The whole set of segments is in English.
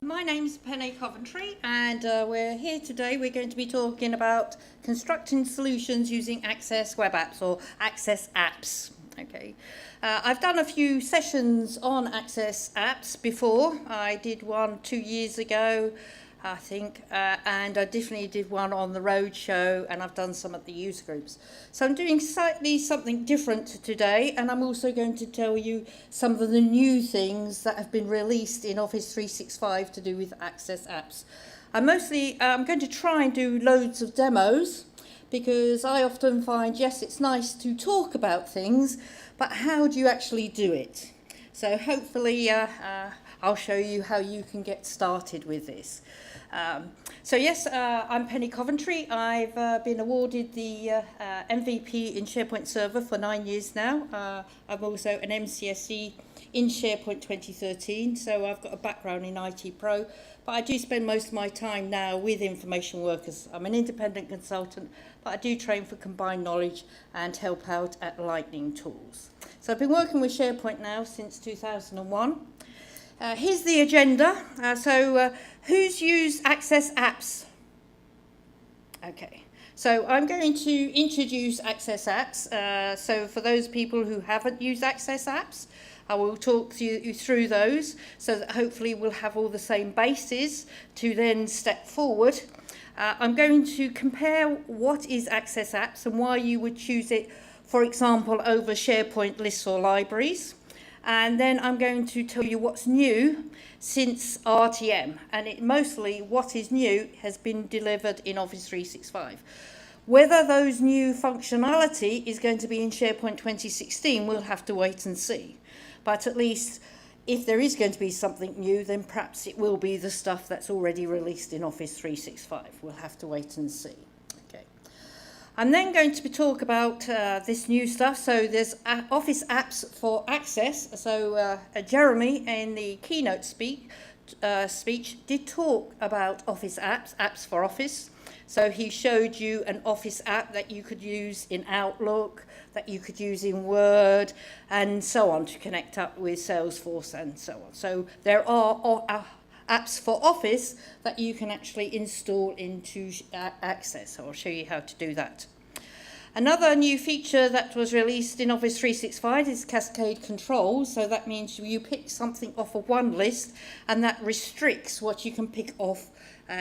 My name's Penny Coventry, and we're here today. We're going to be talking about constructing solutions using Access web apps or Access apps. Okay, I've done a few sessions on Access apps before. I did one 2 years ago, I think, and I definitely did one on the roadshow, and I've done some at the user groups. So I'm doing slightly something different today, and I'm also going to tell you some of the new things that have been released in Office 365 to do with Access apps. I'm going to try and do loads of demos, because I often find, yes, it's nice to talk about things, but how do you actually do it? So hopefully I'll show you how you can get started with this. I'm Penny Coventry. I've been awarded the MVP in SharePoint Server for 9 years now. I'm also an MCSE in SharePoint 2013, so I've got a background in IT Pro, but I do spend most of my time now with information workers. I'm an independent consultant, but I do train for combined knowledge and help out at Lightning Tools. So I've been working with SharePoint now since 2001. Here's the agenda. Who's used Access apps? Okay, so I'm going to introduce Access apps. So for those people who haven't used Access apps, I will talk you through those so that hopefully we'll have all the same bases to then step forward. I'm going to compare what is Access apps and why you would choose it, for example, over SharePoint lists or libraries. And then I'm going to tell you what's new since RTM, and mostly what is new has been delivered in Office 365. Whether those new functionality is going to be in SharePoint 2016, we'll have to wait and see. But at least if there is going to be something new, then perhaps it will be the stuff that's already released in Office 365. We'll have to wait and see. Okay. I'm then going to talk about this new stuff. So there's Office apps for Access. So Jeremy in the keynote speech did talk about Office apps, apps for Office. So he showed you an Office app that you could use in Outlook, that you could use in Word, and so on to connect up with Salesforce and so on. So there are apps for Office that you can actually install into Access. So I'll show you how to do that. Another new feature that was released in Office 365 is Cascade Controls. So that means you pick something off of one list, and that restricts what you can pick off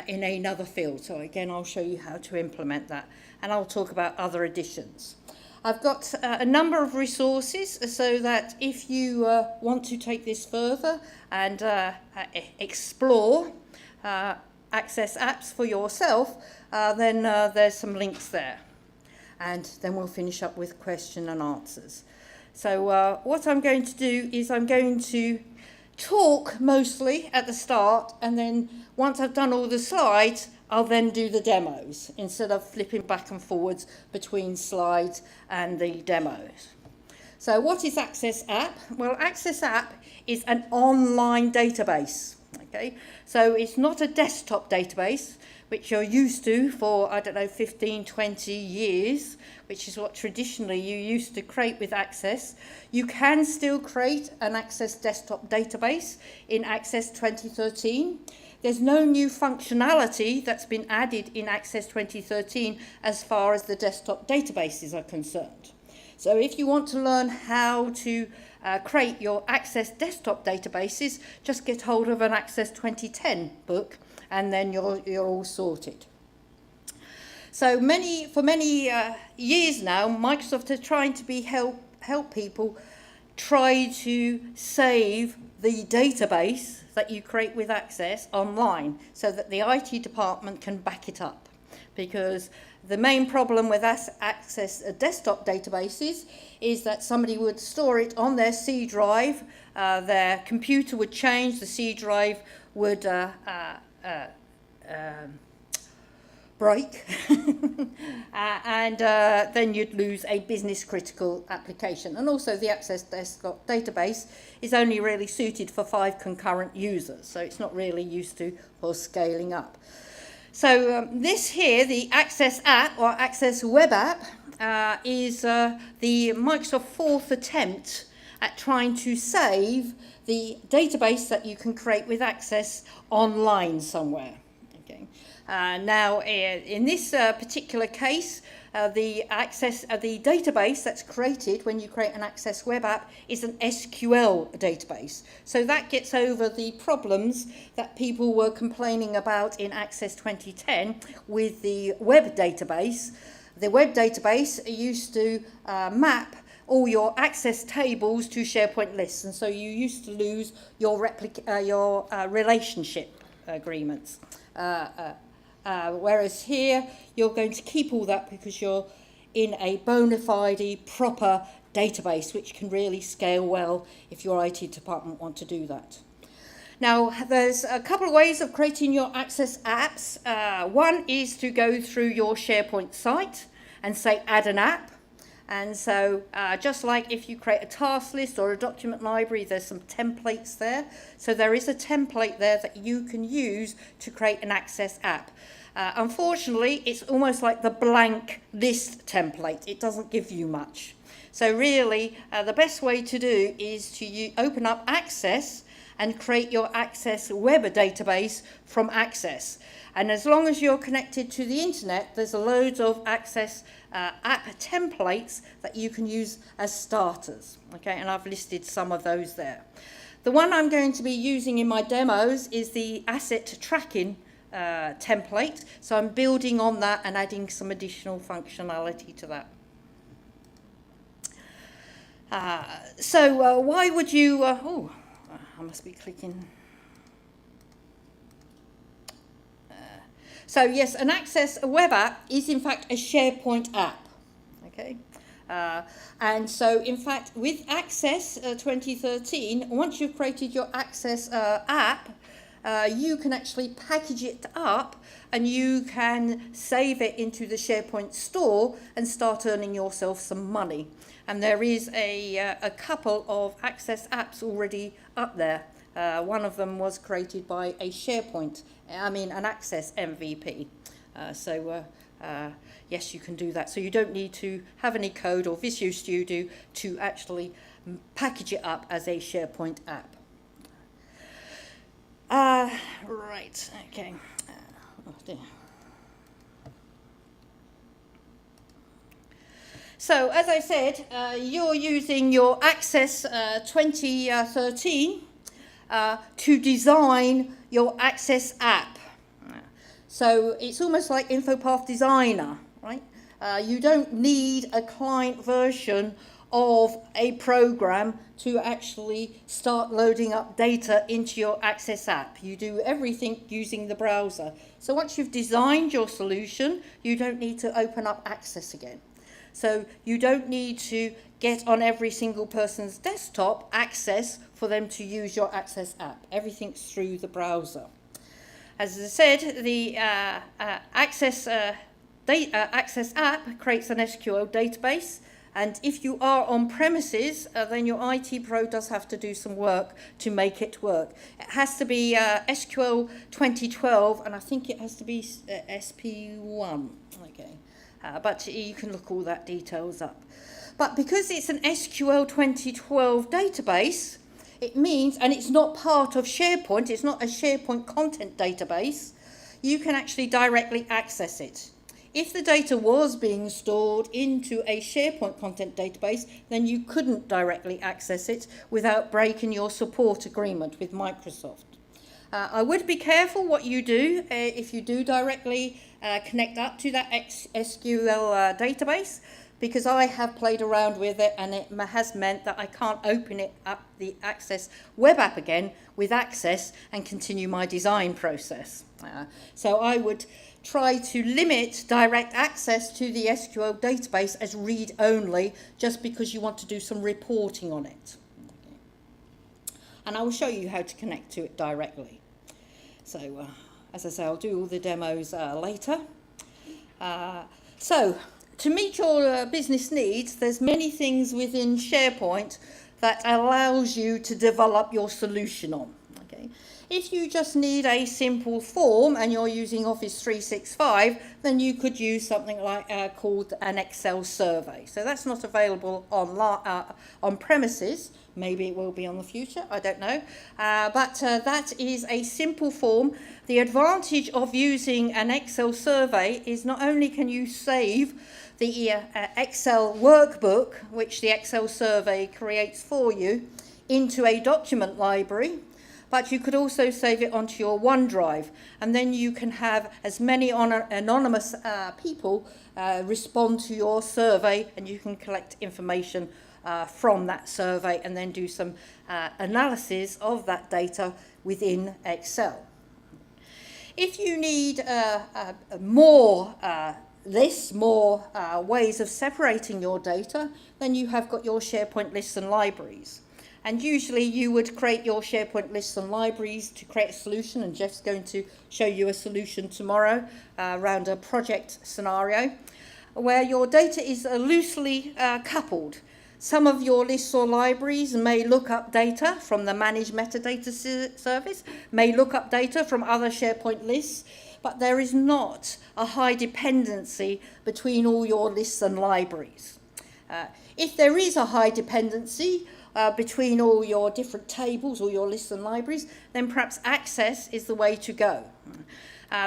in another field. So again, I'll show you how to implement that, and I'll talk about other additions. I've got a number of resources so that if you want to take this further and explore Access apps for yourself, then there's some links there. And then we'll finish up with question and answers. So what I'm going to do is I'm going to talk mostly at the start, and then once I've done all the slides, I'll then do the demos instead of flipping back and forwards between slides and the demos. So what is Access app? Well, Access app is an online database. Okay, so it's not a desktop database, which you're used to for, 15, 20 years, which is what traditionally you used to create with Access. You can still create an Access desktop database in Access 2013. There's no new functionality that's been added in Access 2013 as far as the desktop databases are concerned. So if you want to learn how to create your Access desktop databases, just get hold of an Access 2010 book, and then you're all sorted. So for many years now, Microsoft is trying to help people try to save the database that you create with Access online, so that the IT department can back it up. Because the main problem with Access desktop databases is that somebody would store it on their C drive, their computer would change, the C drive would break, and then you'd lose a business critical application. And also the Access desktop database is only really suited for 5 concurrent users, so it's not really used for scaling up. So this here, the Access app or Access web app, is the Microsoft 4th attempt at trying to save the database that you can create with Access online somewhere. Okay. Now, in this particular case, the database that's created when you create an Access web app is an SQL database. So that gets over the problems that people were complaining about in Access 2010 with the web database. The web database used to map all your Access tables to SharePoint lists, and so you used to lose your relationship agreements. Whereas here, you're going to keep all that because you're in a bona fide, proper database, which can really scale well if your IT department want to do that. Now, there's a couple of ways of creating your Access apps. One is to go through your SharePoint site and say, add an app. And so just like if you create a task list or a document library, there's some templates there. So there is a template there that you can use to create an Access app. Unfortunately, it's almost like the blank list template. It doesn't give you much. So really, the best way to do is to open up Access and create your Access web database from Access. And as long as you're connected to the internet, there's loads of Access app templates that you can use as starters. Okay, and I've listed some of those there. The one I'm going to be using in my demos is the asset tracking template. So I'm building on that and adding some additional functionality to that. Why would you... I must be clicking... So yes, an Access web app is in fact a SharePoint app, okay? And so in fact with Access 2013, once you've created your Access app, you can actually package it up and you can save it into the SharePoint store and start earning yourself some money. And there is a couple of Access apps already up there. One of them was created by an Access MVP. Yes, you can do that. So you don't need to have any code or Visual Studio to actually package it up as a SharePoint app. Right, okay. Oh dear. So, as I said, you're using your Access 2013 to design your Access app. So it's almost like InfoPath Designer, right? You don't need a client version of a program to actually start loading up data into your Access app. You do everything using the browser. So once you've designed your solution, you don't need to open up Access again. So you don't need to get on every single person's desktop Access for them to use your Access app. Everything's through the browser. As I said, the Access app creates an SQL database, and if you are on premises, then your IT pro does have to do some work to make it work. It has to be SQL 2012, and I think it has to be SP1. Okay. But you can look all that details up. But because it's an SQL 2012 database, it means, and it's not part of SharePoint, it's not a SharePoint content database, you can actually directly access it. If the data was being stored into a SharePoint content database, then you couldn't directly access it without breaking your support agreement with Microsoft. I would be careful what you do if you do directly connect up to that SQL database, because I have played around with it and it has meant that I can't open it up the Access web app again with Access and continue my design process. So I would try to limit direct access to the SQL database as read-only, just because you want to do some reporting on it. Okay. And I will show you how to connect to it directly. So, as I say, I'll do all the demos later. So, to meet your business needs, there's many things within SharePoint that allows you to develop your solution on. Okay? If you just need a simple form and you're using Office 365, then you could use something like called an Excel survey. So that's not available on premises, Maybe it will be on the future, I don't know. But that is a simple form. The advantage of using an Excel survey is not only can you save the Excel workbook, which the Excel survey creates for you, into a document library, but you could also save it onto your OneDrive, and then you can have as many anonymous people respond to your survey, and you can collect information from that survey and then do some analysis of that data within Excel. If you need more lists, more ways of separating your data, then you have got your SharePoint lists and libraries. And usually you would create your SharePoint lists and libraries to create a solution, and Jeff's going to show you a solution tomorrow around a project scenario where your data is loosely coupled. Some of your lists or libraries may look up data from the Managed Metadata service, may look up data from other SharePoint lists, but there is not a high dependency between all your lists and libraries. If there is a high dependency between all your different tables or your lists and libraries, then perhaps Access is the way to go.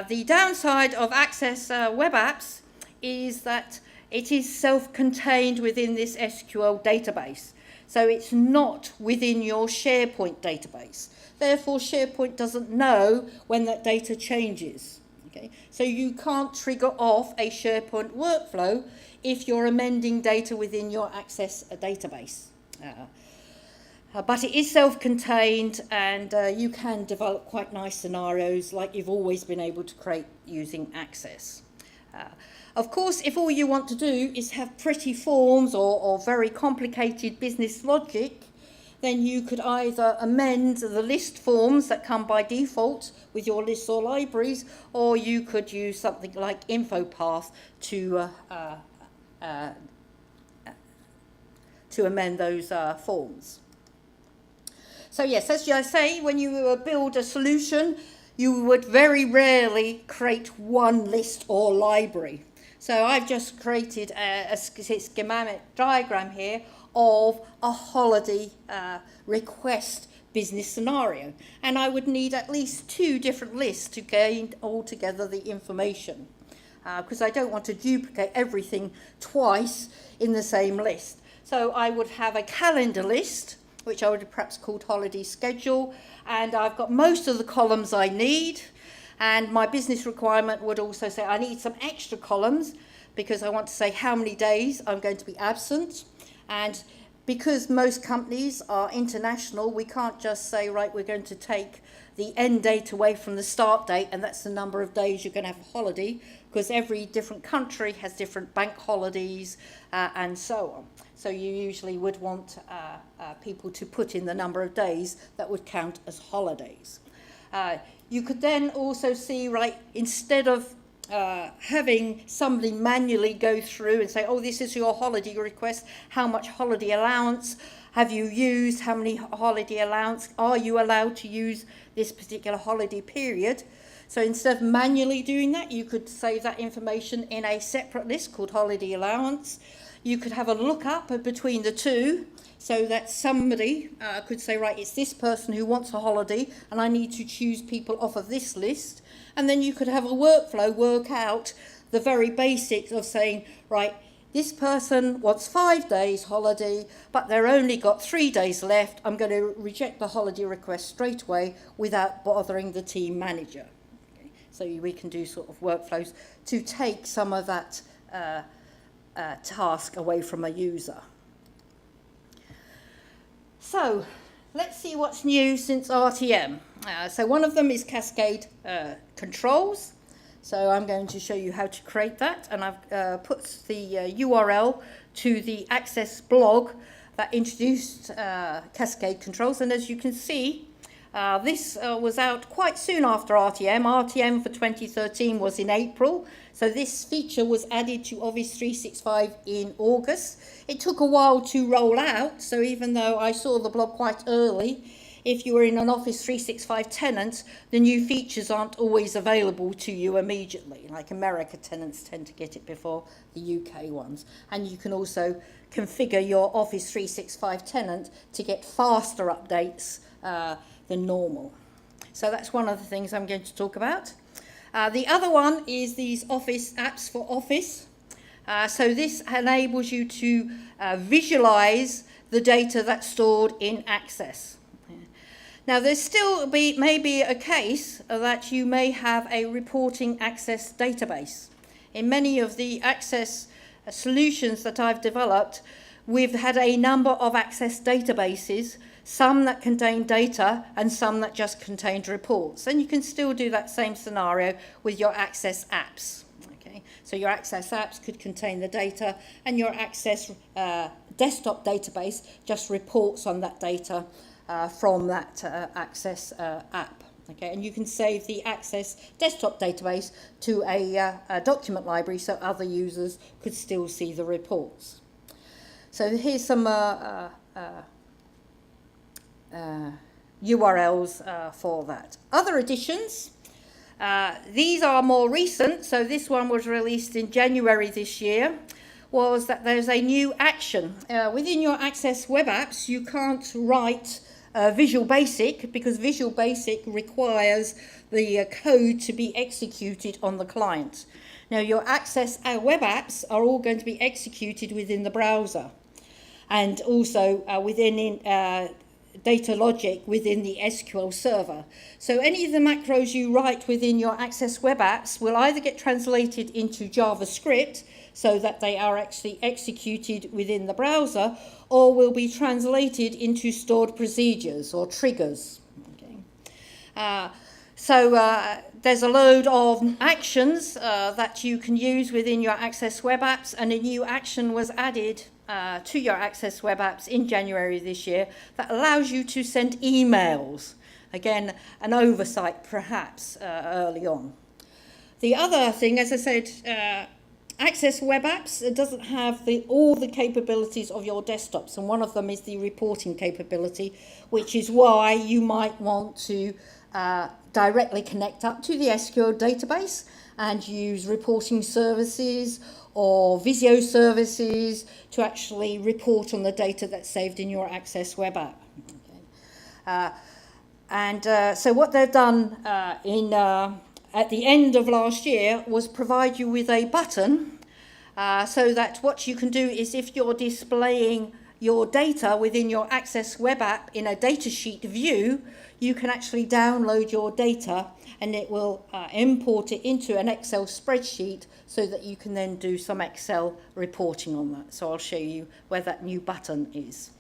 The downside of Access web apps is that it is self-contained within this SQL database. So it's not within your SharePoint database. Therefore, SharePoint doesn't know when that data changes. Okay? So you can't trigger off a SharePoint workflow if you're amending data within your Access database. But it is self-contained, and you can develop quite nice scenarios like you've always been able to create using Access. Of course, if all you want to do is have pretty forms or very complicated business logic, then you could either amend the list forms that come by default with your lists or libraries, or you could use something like InfoPath to amend those forms. So yes, as I say, when you build a solution, you would very rarely create one list or library. So I've just created a schematic diagram here of a holiday request business scenario. And I would need at least 2 different lists to gain altogether the information, because I don't want to duplicate everything twice in the same list. So I would have a calendar list, which I would have perhaps called holiday schedule, and I've got most of the columns I need. And my business requirement would also say I need some extra columns because I want to say how many days I'm going to be absent. And because most companies are international, we can't just say, right, we're going to take the end date away from the start date, and that's the number of days you're going to have a holiday, because every different country has different bank holidays and so on. So you usually would want people to put in the number of days that would count as holidays. You could then also see, right, instead of having somebody manually go through and say, oh, this is your holiday request, how much holiday allowance have you used, how many holiday allowance are you allowed to use this particular holiday period. So instead of manually doing that, you could save that information in a separate list called holiday allowance. You could have a lookup between the two, so that somebody could say, right, it's this person who wants a holiday, and I need to choose people off of this list. And then you could have a workflow work out the very basics of saying, right, this person wants 5 days holiday, but they're only got 3 days left. I'm going to reject the holiday request straight away without bothering the team manager. Okay? So we can do sort of workflows to take some of that task away from a user. So let's see what's new since RTM. So one of them is Cascade Controls. So I'm going to show you how to create that, and I've put the URL to the Access blog that introduced Cascade Controls. And as you can see, this was out quite soon after RTM. RTM for 2013 was in April. So this feature was added to Office 365 in August. It took a while to roll out. So even though I saw the blog quite early, if you are in an Office 365 tenant, the new features aren't always available to you immediately. Like America tenants tend to get it before the UK ones. And you can also configure your Office 365 tenant to get faster updates than normal. So that's one of the things I'm going to talk about. The other one is these Office apps for Office. So this enables you to visualize the data that's stored in Access. Now there's still maybe a case that you may have a reporting Access database. In many of the Access solutions that I've developed, we've had a number of Access databases, some that contain data and some that just contained reports. And you can still do that same scenario with your Access apps. Okay? So your Access apps could contain the data, and your Access desktop database just reports on that data from that Access app. Okay? And you can save the Access desktop database to a document library so other users could still see the reports. So here's some URLs for that. Other additions, these are more recent, so this one was released in January this year, was that there's a new action. Within your Access web apps, you can't write Visual Basic because Visual Basic requires the code to be executed on the client. Now your Access web apps are all going to be executed within the browser and also within data logic within the SQL server. So any of the macros you write within your Access web apps will either get translated into JavaScript so that they are actually executed within the browser, or will be translated into stored procedures or triggers. Okay. So there's a load of actions that you can use within your Access web apps, and a new action was added to your Access web apps in January this year that allows you to send emails. Again, an oversight perhaps early on. The other thing, as I said, Access web apps, it doesn't have all the capabilities of your desktops, and one of them is the reporting capability, which is why you might want to directly connect up to the SQL database and use reporting services or Visio services to actually report on the data that's saved in your Access web app. Okay. So what they've done at the end of last year was provide you with a button so that what you can do is, if you're displaying your data within your Access web app in a datasheet view, you can actually download your data and it will import it into an Excel spreadsheet so that you can then do some Excel reporting on that. So I'll show you where that new button is.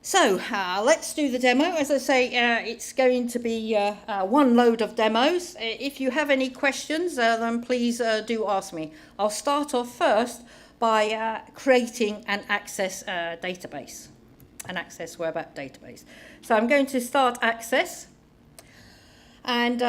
So let's do the demo. As I say, it's going to be one load of demos. If you have any questions, then please do ask me. I'll start off first by creating an Access database, an Access web app database. So I'm going to start Access, and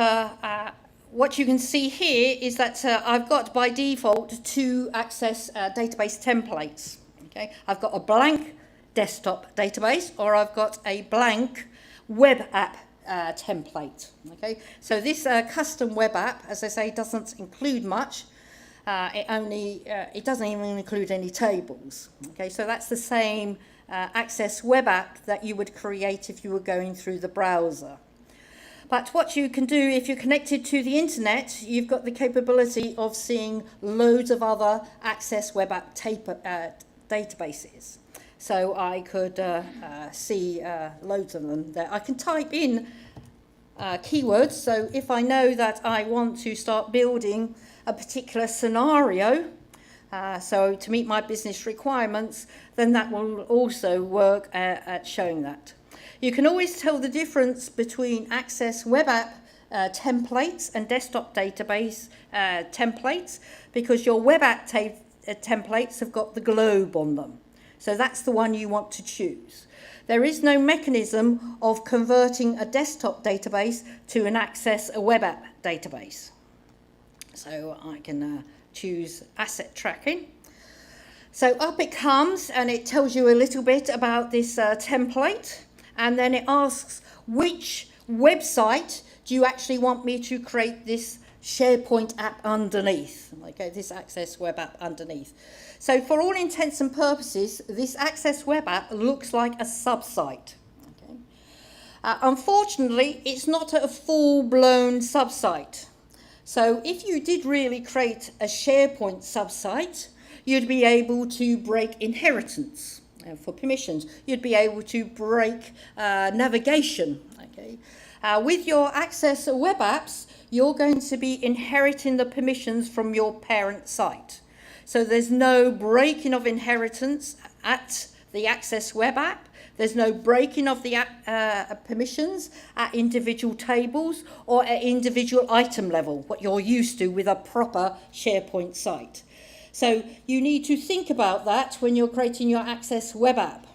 what you can see here is that I've got by default 2 Access database templates. Okay, I've got a blank desktop database, or I've got a blank web app template. Okay, so this custom web app, as I say, doesn't include much. It doesn't even include any tables. Okay, so that's the same Access web app that you would create if you were going through the browser. But what you can do if you're connected to the internet, you've got the capability of seeing loads of other Access web app databases. So I could see loads of them there. I can type in keywords. So if I know that I want to start building a particular scenario, so to meet my business requirements, then that will also work at showing that. You can always tell the difference between Access web app templates and desktop database templates, because your web app templates have got the globe on them. So that's the one you want to choose. There is no mechanism of converting a desktop database to an Access web app database. So I can choose asset tracking. So up it comes, and it tells you a little bit about this template. and then it asks which website do you actually want me to create this SharePoint app underneath, okay, this Access Web App underneath. So for all intents and purposes, this Access Web App looks like a subsite. Okay. Unfortunately, it's not a full-blown subsite. So if you did really create a SharePoint subsite, you'd be able to break inheritance for permissions. You'd be able to break navigation. Okay. With your Access Web Apps, you're going to be inheriting the permissions from your parent site. So there's no breaking of inheritance at the Access Web App. There's no breaking of the permissions at individual tables or at individual item level, what you're used to with a proper SharePoint site. So you need to think about that when you're creating your Access Web App.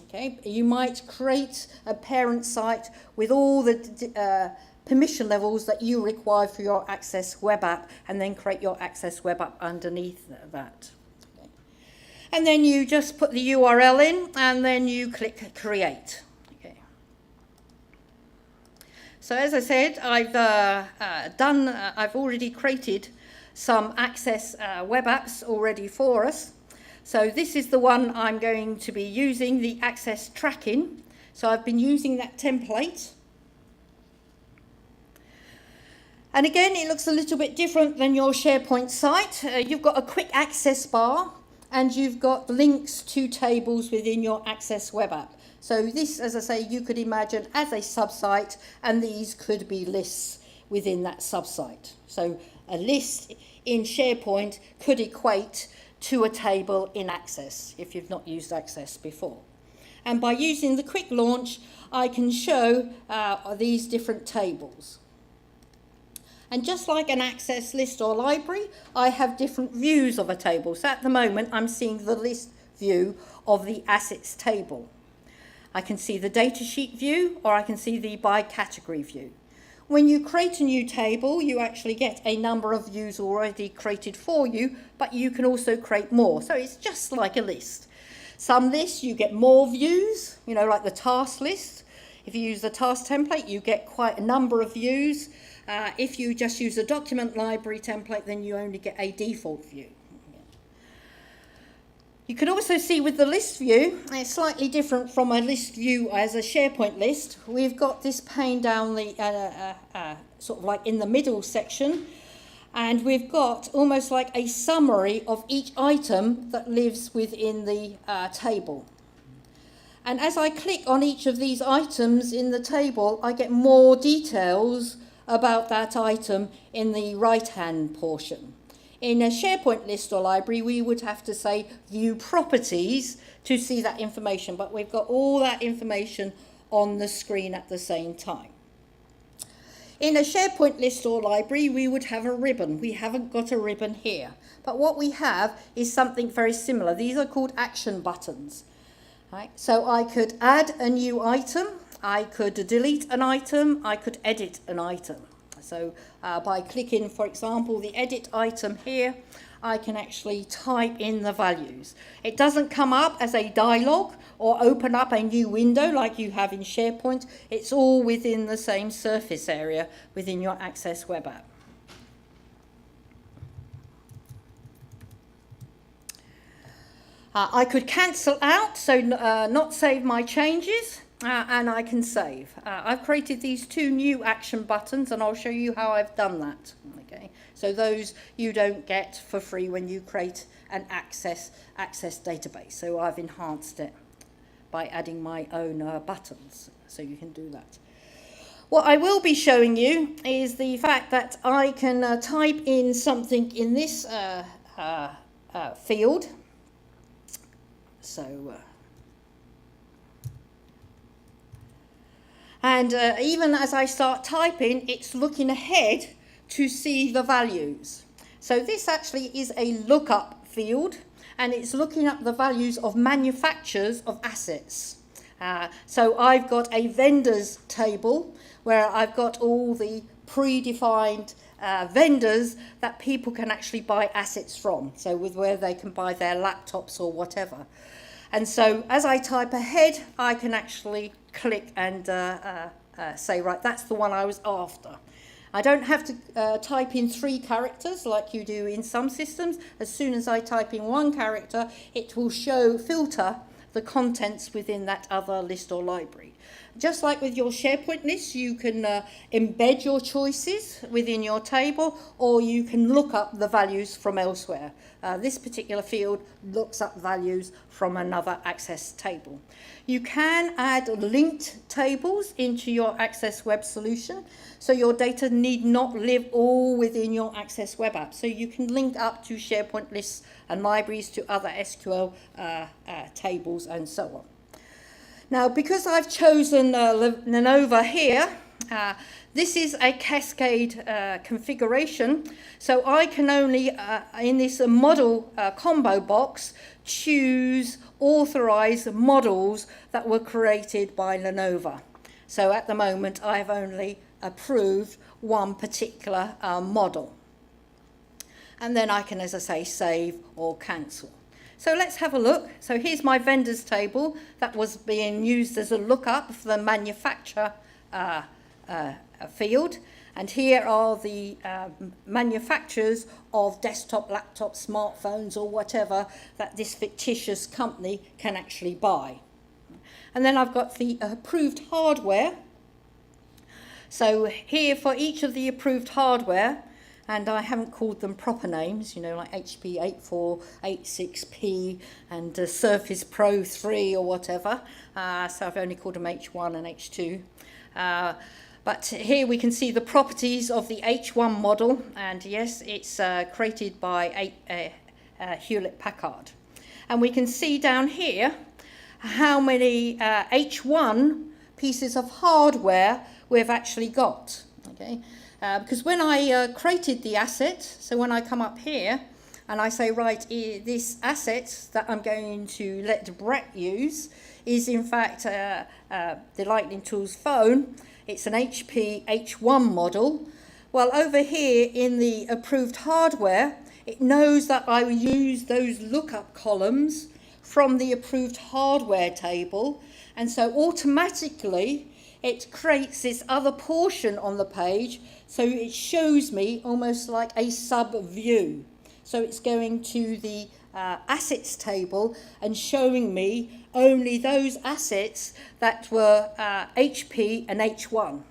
Okay? You might create a parent site with all the permission levels that you require for your Access Web App, and then create your Access Web App underneath that. Okay. And then you just put the URL in, and then you click Create. Okay. So as I said, I've already created some Access Web Apps already for us. So this is the one I'm going to be using, the Access Tracking. So I've been using that template. And again, it looks a little bit different than your SharePoint site. You've got a quick access bar, and you've got links to tables within your Access Web App. So this, as I say, you could imagine as a subsite, and these could be lists within that subsite. So a list in SharePoint could equate to a table in Access, if you've not used Access before. And by using the quick launch, I can show these different tables. And just like an Access list or library, I have different views of a table. So at the moment, I'm seeing the list view of the assets table. I can see the datasheet view, or I can see the by category view. When you create a new table, you actually get a number of views already created for you, but you can also create more. So it's just like a list. Some lists, you get more views, you know, like the task list. If you use the task template, you get quite a number of views. If you just use a document library template, then you only get a default view. You can also see with the list view, it's slightly different from a list view as a SharePoint list. We've got this pane down the, sort of like in the middle section, and we've got almost like a summary of each item that lives within the table. And as I click on each of these items in the table, I get more details about that item in the right-hand portion. In a SharePoint list or library, we would have to say view properties to see that information, but we've got all that information on the screen at the same time. In a SharePoint list or library, we would have a ribbon. We haven't got a ribbon here, but what we have is something very similar. These are called action buttons. Right? So I could add a new item, I could delete an item, I could edit an item. So by clicking, for example, the edit item here, I can actually type in the values. It doesn't come up as a dialog or open up a new window like you have in SharePoint. It's all within the same surface area within your Access Web App. I could cancel out, so not save my changes. And I can save. I've created these two new action buttons, and I'll show you how I've done that. Okay, so those you don't get for free when you create an access database. So I've enhanced it by adding my own buttons, so you can do that. What I will be showing you is the fact that I can type in something in this field. So. And even as I start typing, it's looking ahead to see the values. So this actually is a lookup field, and it's looking up the values of manufacturers of assets. So I've got a vendors table where I've got all the predefined vendors that people can actually buy assets from. So with where they can buy their laptops or whatever. And so as I type ahead, I can actually click and say, right, that's the one I was after. I don't have to type in 3 characters like you do in some systems. As soon as I type in 1 character, it will filter the contents within that other list or library. Just like with your SharePoint list, you can embed your choices within your table, or you can look up the values from elsewhere. This particular field looks up values from another Access table. You can add linked tables into your Access web solution, so your data need not live all within your Access web app. So you can link up to SharePoint lists and libraries, to other SQL tables and so on. Now, because I've chosen Lenovo here, this is a Cascade configuration, so I can only, in this model combo box, choose authorized models that were created by Lenovo. So at the moment, I've only approved one particular model. And then I can, as I say, save or cancel. So let's have a look. So here's my vendors table that was being used as a lookup for the manufacturer field. And here are the manufacturers of desktop, laptops, smartphones, or whatever that this fictitious company can actually buy. And then I've got the approved hardware. So here for each of the approved hardware, and I haven't called them proper names, you know, like HP 8486P and Surface Pro 3 or whatever. So I've only called them H1 and H2. But here we can see the properties of the H1 model, and yes, it's created by Hewlett-Packard. And we can see down here how many H1 pieces of hardware we've actually got, okay? Because when I created the asset, so when I come up here and I say, right, this asset that I'm going to let Brett use is in fact the Lightning Tools phone. It's an HP H1 model. Well, over here in the approved hardware, it knows that I will use those lookup columns from the approved hardware table, and so automatically it creates this other portion on the page, so it shows me almost like a sub-view. So it's going to the assets table and showing me only those assets that were HP and H1.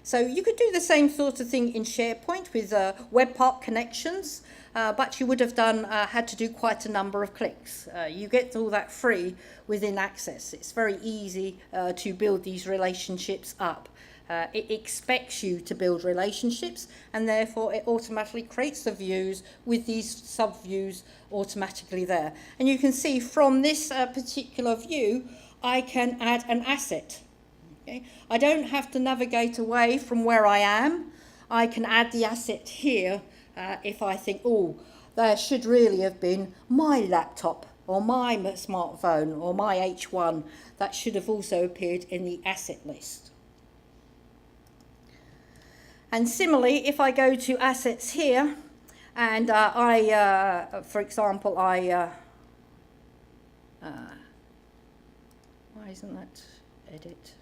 So you could do the same sort of thing in SharePoint with webpack connections, but you would have had to do quite a number of clicks. You get all that free within Access. It's very easy to build these relationships up. It expects you to build relationships, and therefore it automatically creates the views with these sub-views automatically there. And you can see from this particular view, I can add an asset. Okay? I don't have to navigate away from where I am. I can add the asset here if I think, oh, there should really have been my laptop or my smartphone or my H1 that should have also appeared in the asset list. And similarly, if I go to assets here, and for example, why isn't that edit?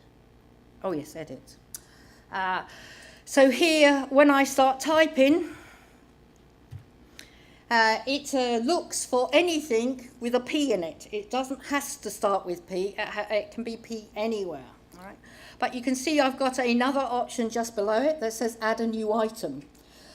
Oh yes, edit. So here, when I start typing, it looks for anything with a P in it. It doesn't have to start with P. It can be P anywhere. All right. But you can see I've got another option just below it that says add a new item.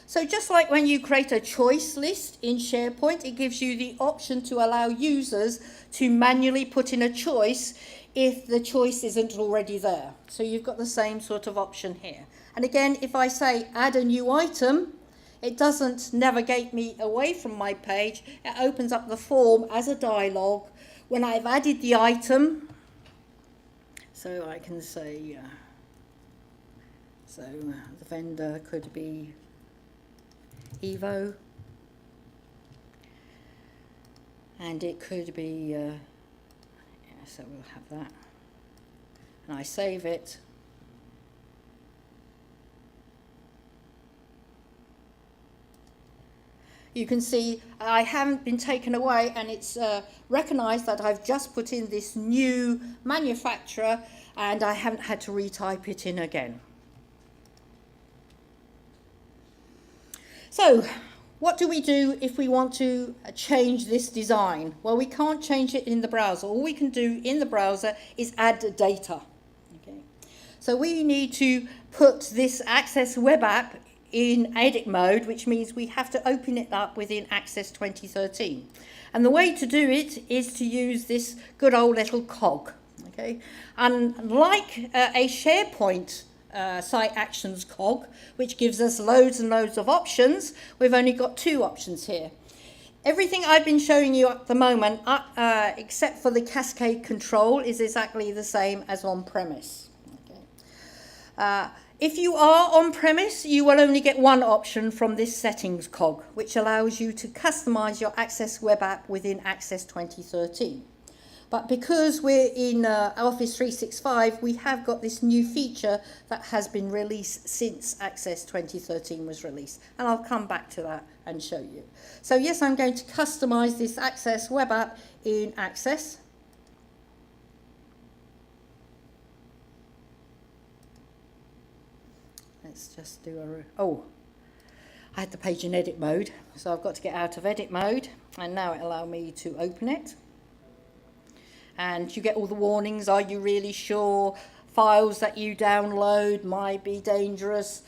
So just like when you create a choice list in SharePoint, it gives you the option to allow users to manually put in a choice if the choice isn't already there. So you've got the same sort of option here. And again, if I say add a new item, it doesn't navigate me away from my page. It opens up the form as a dialog. When I've added the item, so I can say, the vendor could be Evo, and it could be, so we'll have that, and I save it. You can see I haven't been taken away, and it's recognised that I've just put in this new manufacturer, and I haven't had to retype it in again. So, what do we do if we want to change this design? Well, we can't change it in the browser. All we can do in the browser is add data. Okay. So we need to put this Access web app in edit mode, which means we have to open it up within Access 2013. And the way to do it is to use this good old little cog. Okay. Unlike a SharePoint site actions cog, which gives us loads and loads of options, we've only got two options here. Everything I've been showing you at the moment, except for the Cascade Control, is exactly the same as on-premise. Okay. If you are on-premise, you will only get one option from this settings cog, which allows you to customize your Access web app within Access 2013. But because we're in Office 365, we have got this new feature that has been released since Access 2013 was released. And I'll come back to that and show you. So yes, I'm going to customize this Access web app in Access. Let's just do I had the page in edit mode, so I've got to get out of edit mode, and now it allows me to open it. And you get all the warnings. Are you really sure? Files that you download might be dangerous.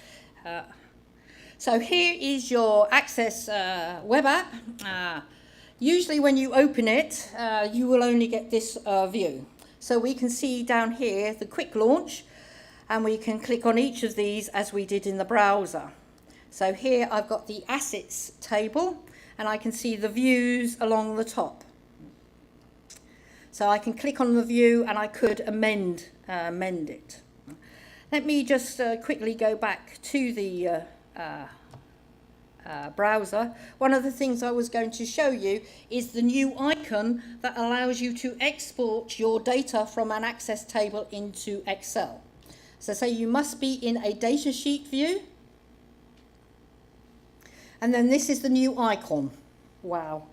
So here is your Access web app. Usually when you open it, you will only get this view. So we can see down here the quick launch, and we can click on each of these as we did in the browser. So here I've got the assets table, and I can see the views along the top. So I can click on the view and I could amend it. Let me just quickly go back to the browser. One of the things I was going to show you is the new icon that allows you to export your data from an Access table into Excel. So say you must be in a datasheet view. And then this is the new icon. Wow.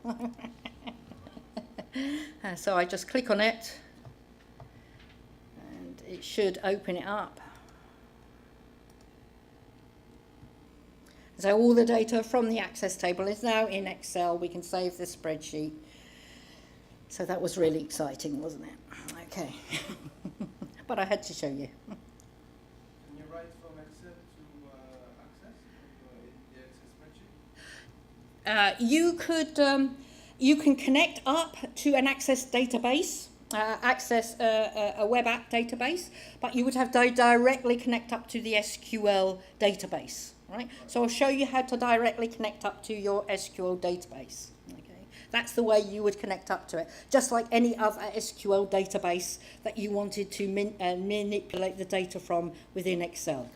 So I just click on it and it should open it up. So all the data from the Access table is now in Excel. We can save the spreadsheet. So that was really exciting, wasn't it? Okay. But I had to show you. Can you write from Excel to Access in the Access spreadsheet? You can connect up to an Access database, access a web app database, but you would have to directly connect up to the SQL database, right? So I'll show you how to directly connect up to your SQL database. Okay, that's the way you would connect up to it, just like any other SQL database that you wanted to manipulate the data from within Excel.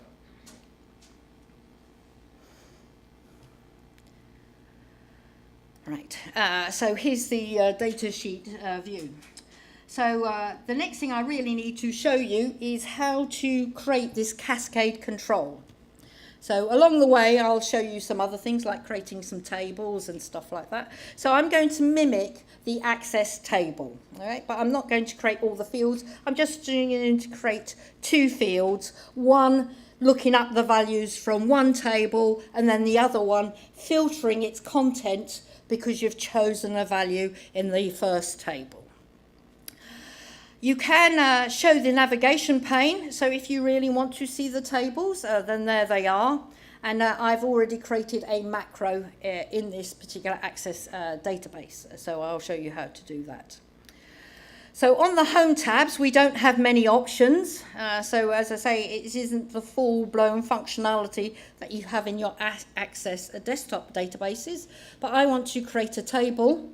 Right, so here's the data sheet view. So the next thing I really need to show you is how to create this Cascade control. So along the way, I'll show you some other things like creating some tables and stuff like that. So I'm going to mimic the Access table, all right? But I'm not going to create all the fields. I'm just going to create two fields, one looking up the values from one table and then the other one filtering its content because you've chosen a value in the first table. You can show the navigation pane, so if you really want to see the tables, then there they are. And I've already created a macro in this particular Access database, so I'll show you how to do that. So on the Home tabs, we don't have many options. So as I say, it isn't the full-blown functionality that you have in your Access desktop databases. But I want to create a table.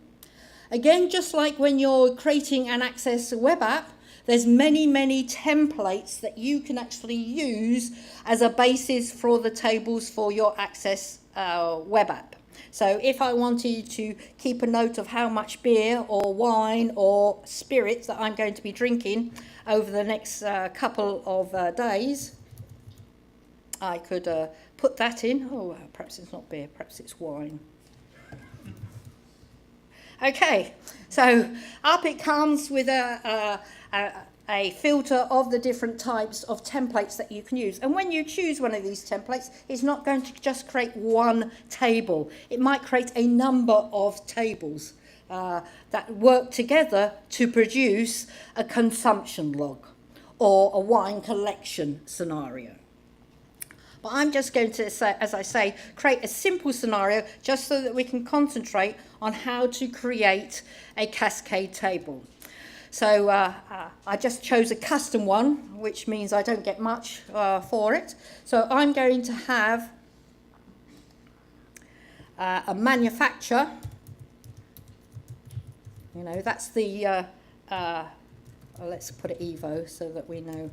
Again, just like when you're creating an Access web app, there's many, many templates that you can actually use as a basis for the tables for your Access web app. So if I wanted to keep a note of how much beer or wine or spirits that I'm going to be drinking over the next couple of days, I could put that in. Oh, perhaps it's not beer, perhaps it's wine. Okay, so up it comes with a filter of the different types of templates that you can use. And when you choose one of these templates, it's not going to just create one table. It might create a number of tables that work together to produce a consumption log or a wine collection scenario. But I'm just going to, say, as I say, create a simple scenario just so that we can concentrate on how to create a cascade table. So I just chose a custom one, which means I don't get much for it. So I'm going to have a manufacturer. You know, that's the, let's put it Evo so that we know.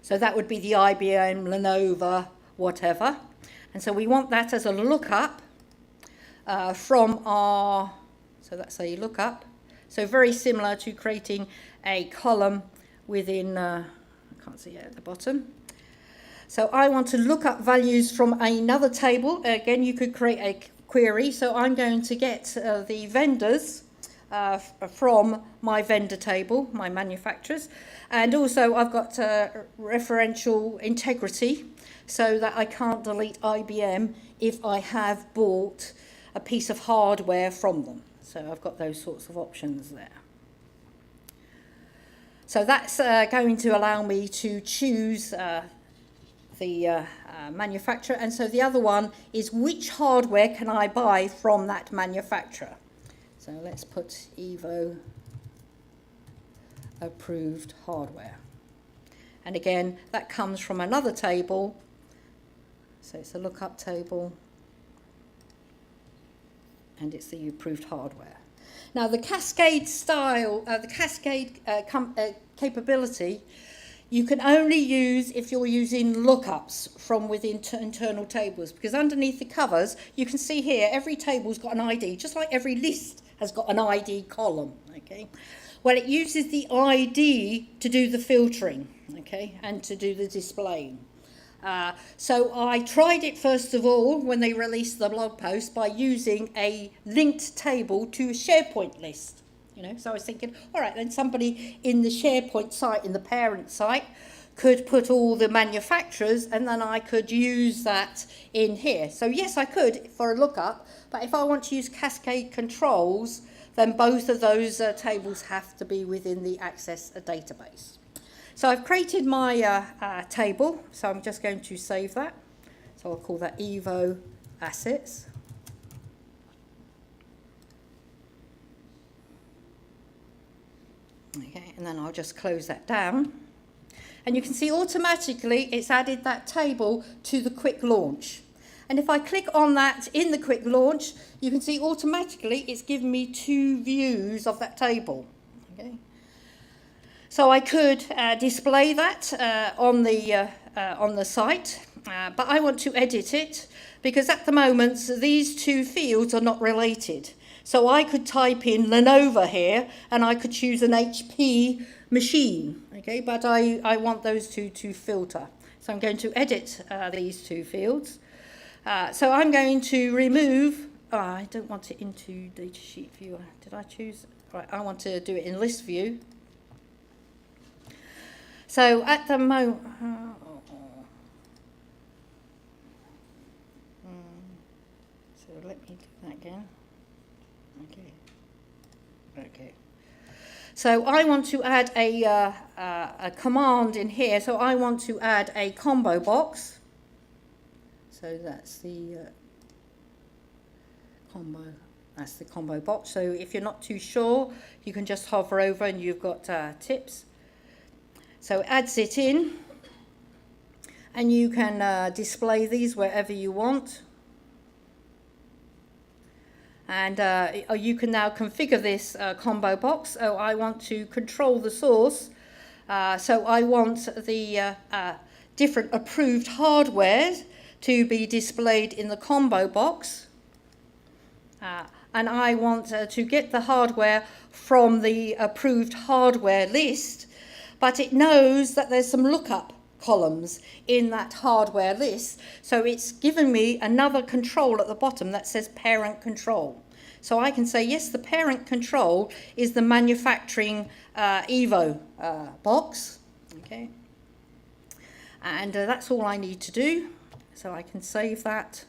So that would be the IBM, Lenovo, whatever. And so we want that as a lookup from our, so that's a lookup. So very similar to creating a column within, I can't see it at the bottom. So I want to look up values from another table. Again, you could create a query. So I'm going to get the vendors from my vendor table, my manufacturers. And also I've got referential integrity so that I can't delete IBM if I have bought a piece of hardware from them. So I've got those sorts of options there. So that's going to allow me to choose the manufacturer. And so the other one is which hardware can I buy from that manufacturer. So let's put Evo approved hardware. And again, that comes from another table. So it's a lookup table. And it's the approved hardware. Now the Cascade style, the Cascade capability, you can only use if you're using lookups from within internal tables, because underneath the covers, you can see here, every table's got an ID, just like every list has got an ID column, okay? Well, it uses the ID to do the filtering, okay, and to do the displaying. So I tried it first of all when they released the blog post by using a linked table to a SharePoint list. You know, so I was thinking, all right, then somebody in the SharePoint site, in the parent site, could put all the manufacturers and then I could use that in here. So yes, I could for a lookup, but if I want to use Cascade Controls, then both of those tables have to be within the Access database. So I've created my table, so I'm just going to save that. So I'll call that Evo Assets. Okay, and then I'll just close that down. And you can see automatically it's added that table to the quick launch. And if I click on that in the quick launch, you can see automatically it's given me two views of that table. Okay. So I could display that on the site, but I want to edit it because at the moment these two fields are not related. So I could type in Lenovo here and I could choose an HP machine, okay? But I want those two to filter. So I'm going to edit these two fields. So I'm going to remove, I don't want it into datasheet viewer. Did I choose? Right, I want to do it in list view. So at the moment, so let me do that again. Okay. So I want to add a command in here. So I want to add a combo box. So that's the combo. That's the combo box. So if you're not too sure, you can just hover over and you've got tips. So it adds it in, and you can display these wherever you want. And you can now configure this combo box. So I want to control the source. So I want the different approved hardware to be displayed in the combo box. And I want to get the hardware from the approved hardware list. But it knows that there's some lookup columns in that hardware list. So it's given me another control at the bottom that says parent control. So I can say, yes, the parent control is the manufacturing Evo box. Okay. And that's all I need to do. So I can save that.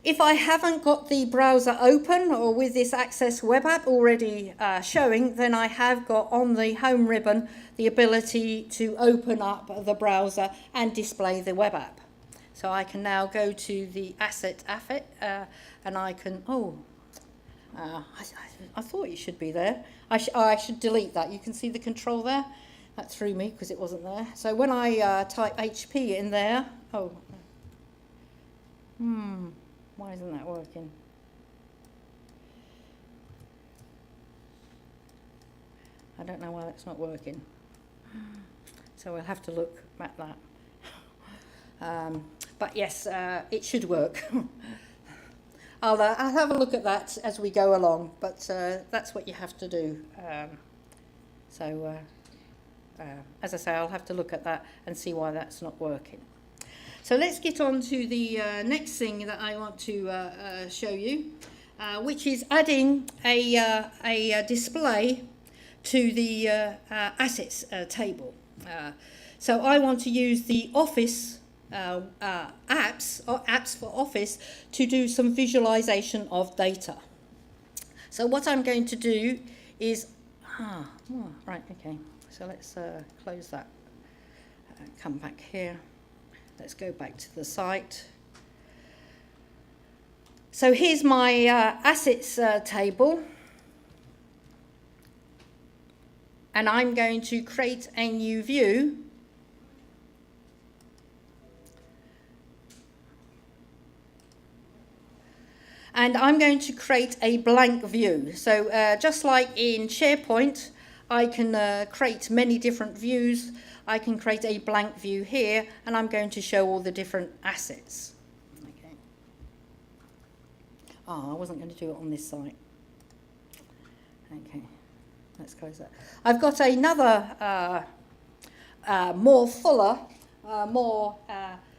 If I haven't got the browser open or with this Access web app already showing, then I have got on the home ribbon the ability to open up the browser and display the web app. So I can now go to the asset and I can, I thought it should be there. I should delete that. You can see the control there. That threw me because it wasn't there. So when I type HP in there, why isn't that working? I don't know why that's not working. So we'll have to look at that. But yes, it should work. I'll have a look at that as we go along, but that's what you have to do. As I say, I'll have to look at that and see why that's not working. So let's get on to the next thing that I want to show you, which is adding a display to the assets table. So I want to use the Office apps for Office to do some visualization of data. So what I'm going to do is, right, okay. So let's close that, come back here. Let's go back to the site. So here's my assets table. And I'm going to create a new view. And I'm going to create a blank view. So just like in SharePoint, I can create many different views. I can create a blank view here, and I'm going to show all the different assets. Okay. I wasn't going to do it on this site. Okay, let's close that. I've got another more fuller, more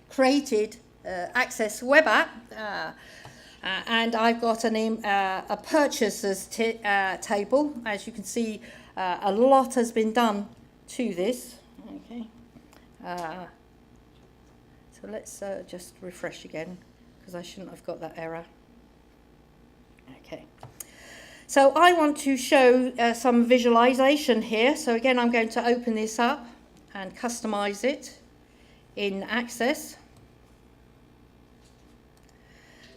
created Access web app, and I've got a purchasers table. As you can see, a lot has been done to this. Okay, so let's just refresh again, because I shouldn't have got that error. Okay, so I want to show some visualization here. So again, I'm going to open this up and customize it in Access.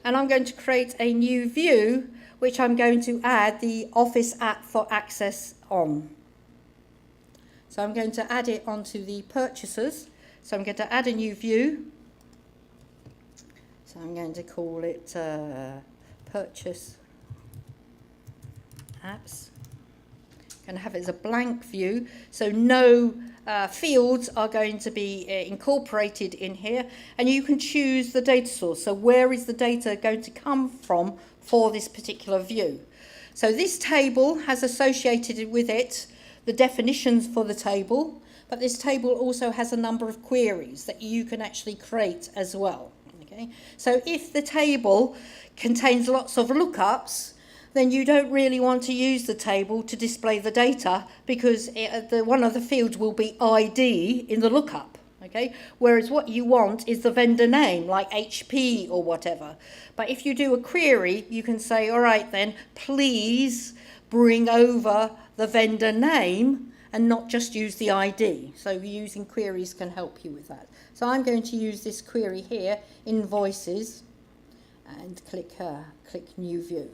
And I'm going to create a new view, which I'm going to add the Office app for Access on. So I'm going to add it onto the purchasers. So I'm going to add a new view. So I'm going to call it Purchase Apps. I'm going to have it as a blank view. So no fields are going to be incorporated in here. And you can choose the data source. So where is the data going to come from for this particular view? So this table has associated with it the definitions for the table, but this table also has a number of queries that you can actually create as well. Okay? So if the table contains lots of lookups, then you don't really want to use the table to display the data, because one of the fields will be ID in the lookup. Okay? Whereas what you want is the vendor name, like HP or whatever. But if you do a query, you can say, all right then, please bring over the vendor name and not just use the ID. So using queries can help you with that. So I'm going to use this query here, invoices, and click new view.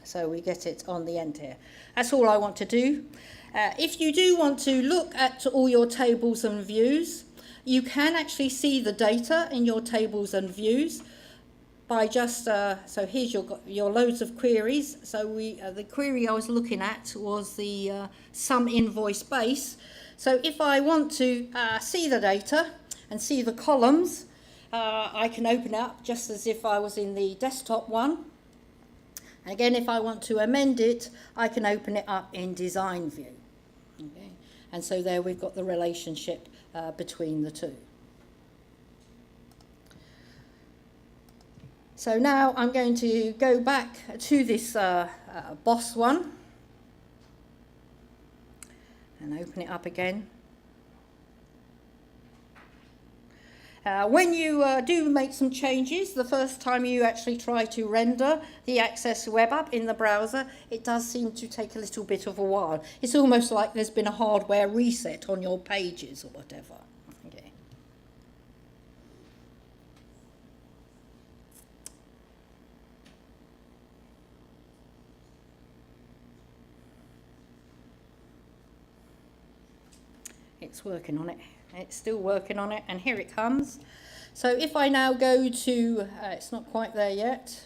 So we get it on the end here. That's all I want to do. If you do want to look at all your tables and views, you can actually see the data in your tables and views by just, so here's your loads of queries. So the query I was looking at was the sum invoice base. So if I want to see the data and see the columns, I can open it up just as if I was in the desktop one. Again, if I want to amend it, I can open it up in design view. Okay. And so there we've got the relationship between the two. So now I'm going to go back to this boss one and open it up again. When you do make some changes, the first time you actually try to render the Access web app in the browser, it does seem to take a little bit of a while. It's almost like there's been a hardware reset on your pages or whatever. Okay. It's working on it. It's still working on it, and here it comes. So if I now go to, it's not quite there yet.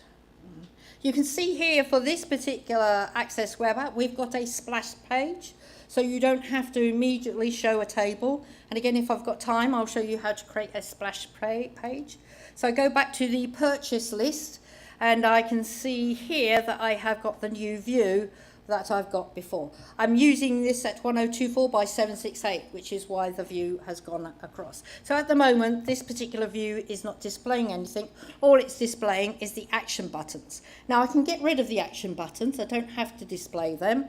You can see here for this particular Access web app, we've got a splash page. So you don't have to immediately show a table. And again, if I've got time, I'll show you how to create a splash page. So I go back to the purchase list, and I can see here that I have got the new view that I've got before. I'm using this at 1024 by 768, which is why the view has gone across. So at the moment, this particular view is not displaying anything. All it's displaying is the action buttons. Now I can get rid of the action buttons. I don't have to display them.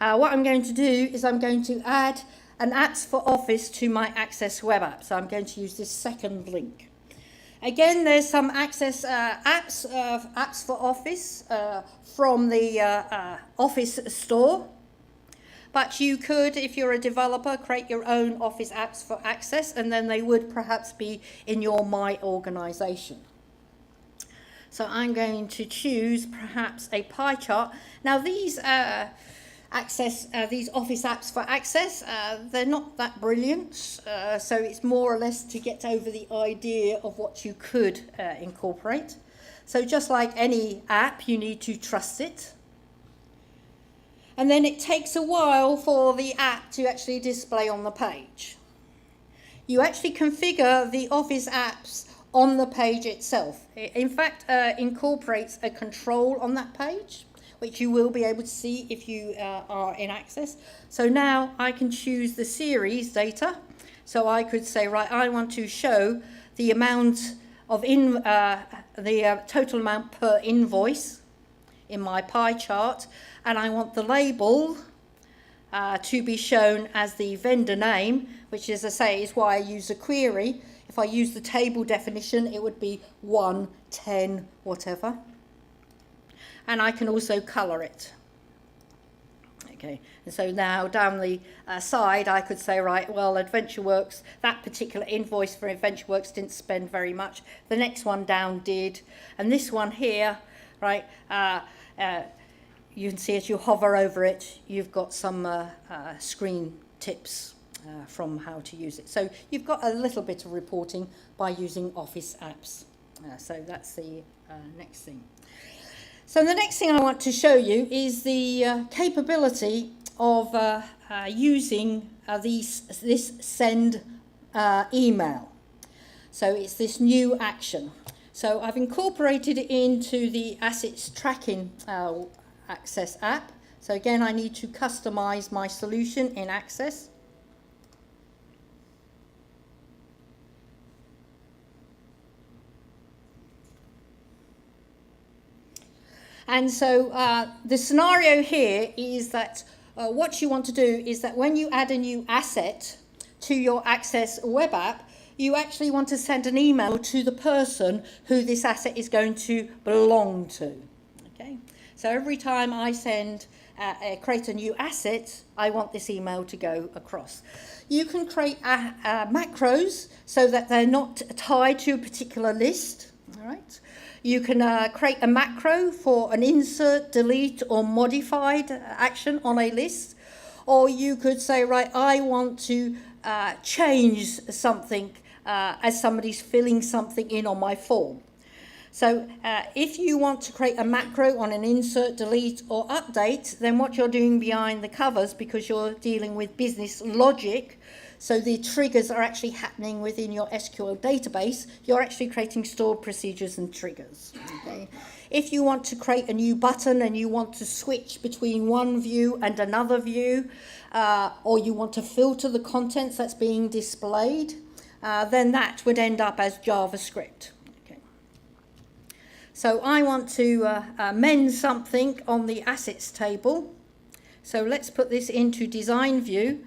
What I'm going to do is I'm going to add an Apps for Office to my Access web app. So I'm going to use this second link. Again, there's some Access apps for Office from the Office store. But you could, if you're a developer, create your own Office apps for Access, and then they would perhaps be in your My Organization. So I'm going to choose perhaps a pie chart. Now these these Office apps for Access, they're not that brilliant, so it's more or less to get over the idea of what you could incorporate. So just like any app, you need to trust it. And then it takes a while for the app to actually display on the page. You actually configure the Office apps on the page itself. It, in fact, incorporates a control on that page, which you will be able to see if you are in Access. So now I can choose the series data. So I could say, right, I want to show the amount of total amount per invoice in my pie chart, and I want the label to be shown as the vendor name, which, as I say, is why I use a query. If I use the table definition, it would be 1, 10, whatever. And I can also colour it. Okay, and so now down the side, I could say, right, well, AdventureWorks, that particular invoice for AdventureWorks didn't spend very much. The next one down did. And this one here, right, you can see as you hover over it, you've got some screen tips from how to use it. So you've got a little bit of reporting by using Office apps. So that's the next thing. So the next thing I want to show you is the capability of using this send email. So it's this new action. So I've incorporated it into the assets tracking Access app. So again, I need to customize my solution in Access. And so the scenario here is that what you want to do is that when you add a new asset to your Access web app, you actually want to send an email to the person who this asset is going to belong to. Okay? So every time I create a new asset, I want this email to go across. You can create macros so that they're not tied to a particular list. All right? You can create a macro for an insert, delete, or modified action on a list. Or you could say, right, I want to change something as somebody's filling something in on my form. So if you want to create a macro on an insert, delete, or update, then what you're doing behind the covers, because you're dealing with business logic, so the triggers are actually happening within your SQL database, you're actually creating stored procedures and triggers. Okay? If you want to create a new button and you want to switch between one view and another view, or you want to filter the contents that's being displayed, then that would end up as JavaScript. Okay. So I want to amend something on the assets table. So let's put this into design view.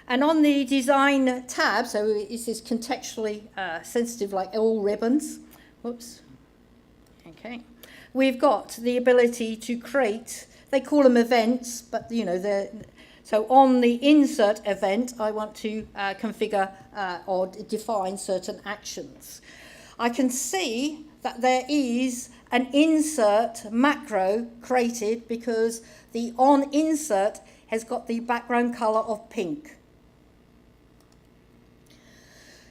And on the design tab, so this is contextually sensitive like all ribbons. Whoops. Okay. We've got the ability to create, they call them events, but you know, so on the insert event, I want to configure or define certain actions. I can see that there is an insert macro created because the on insert has got the background color of pink.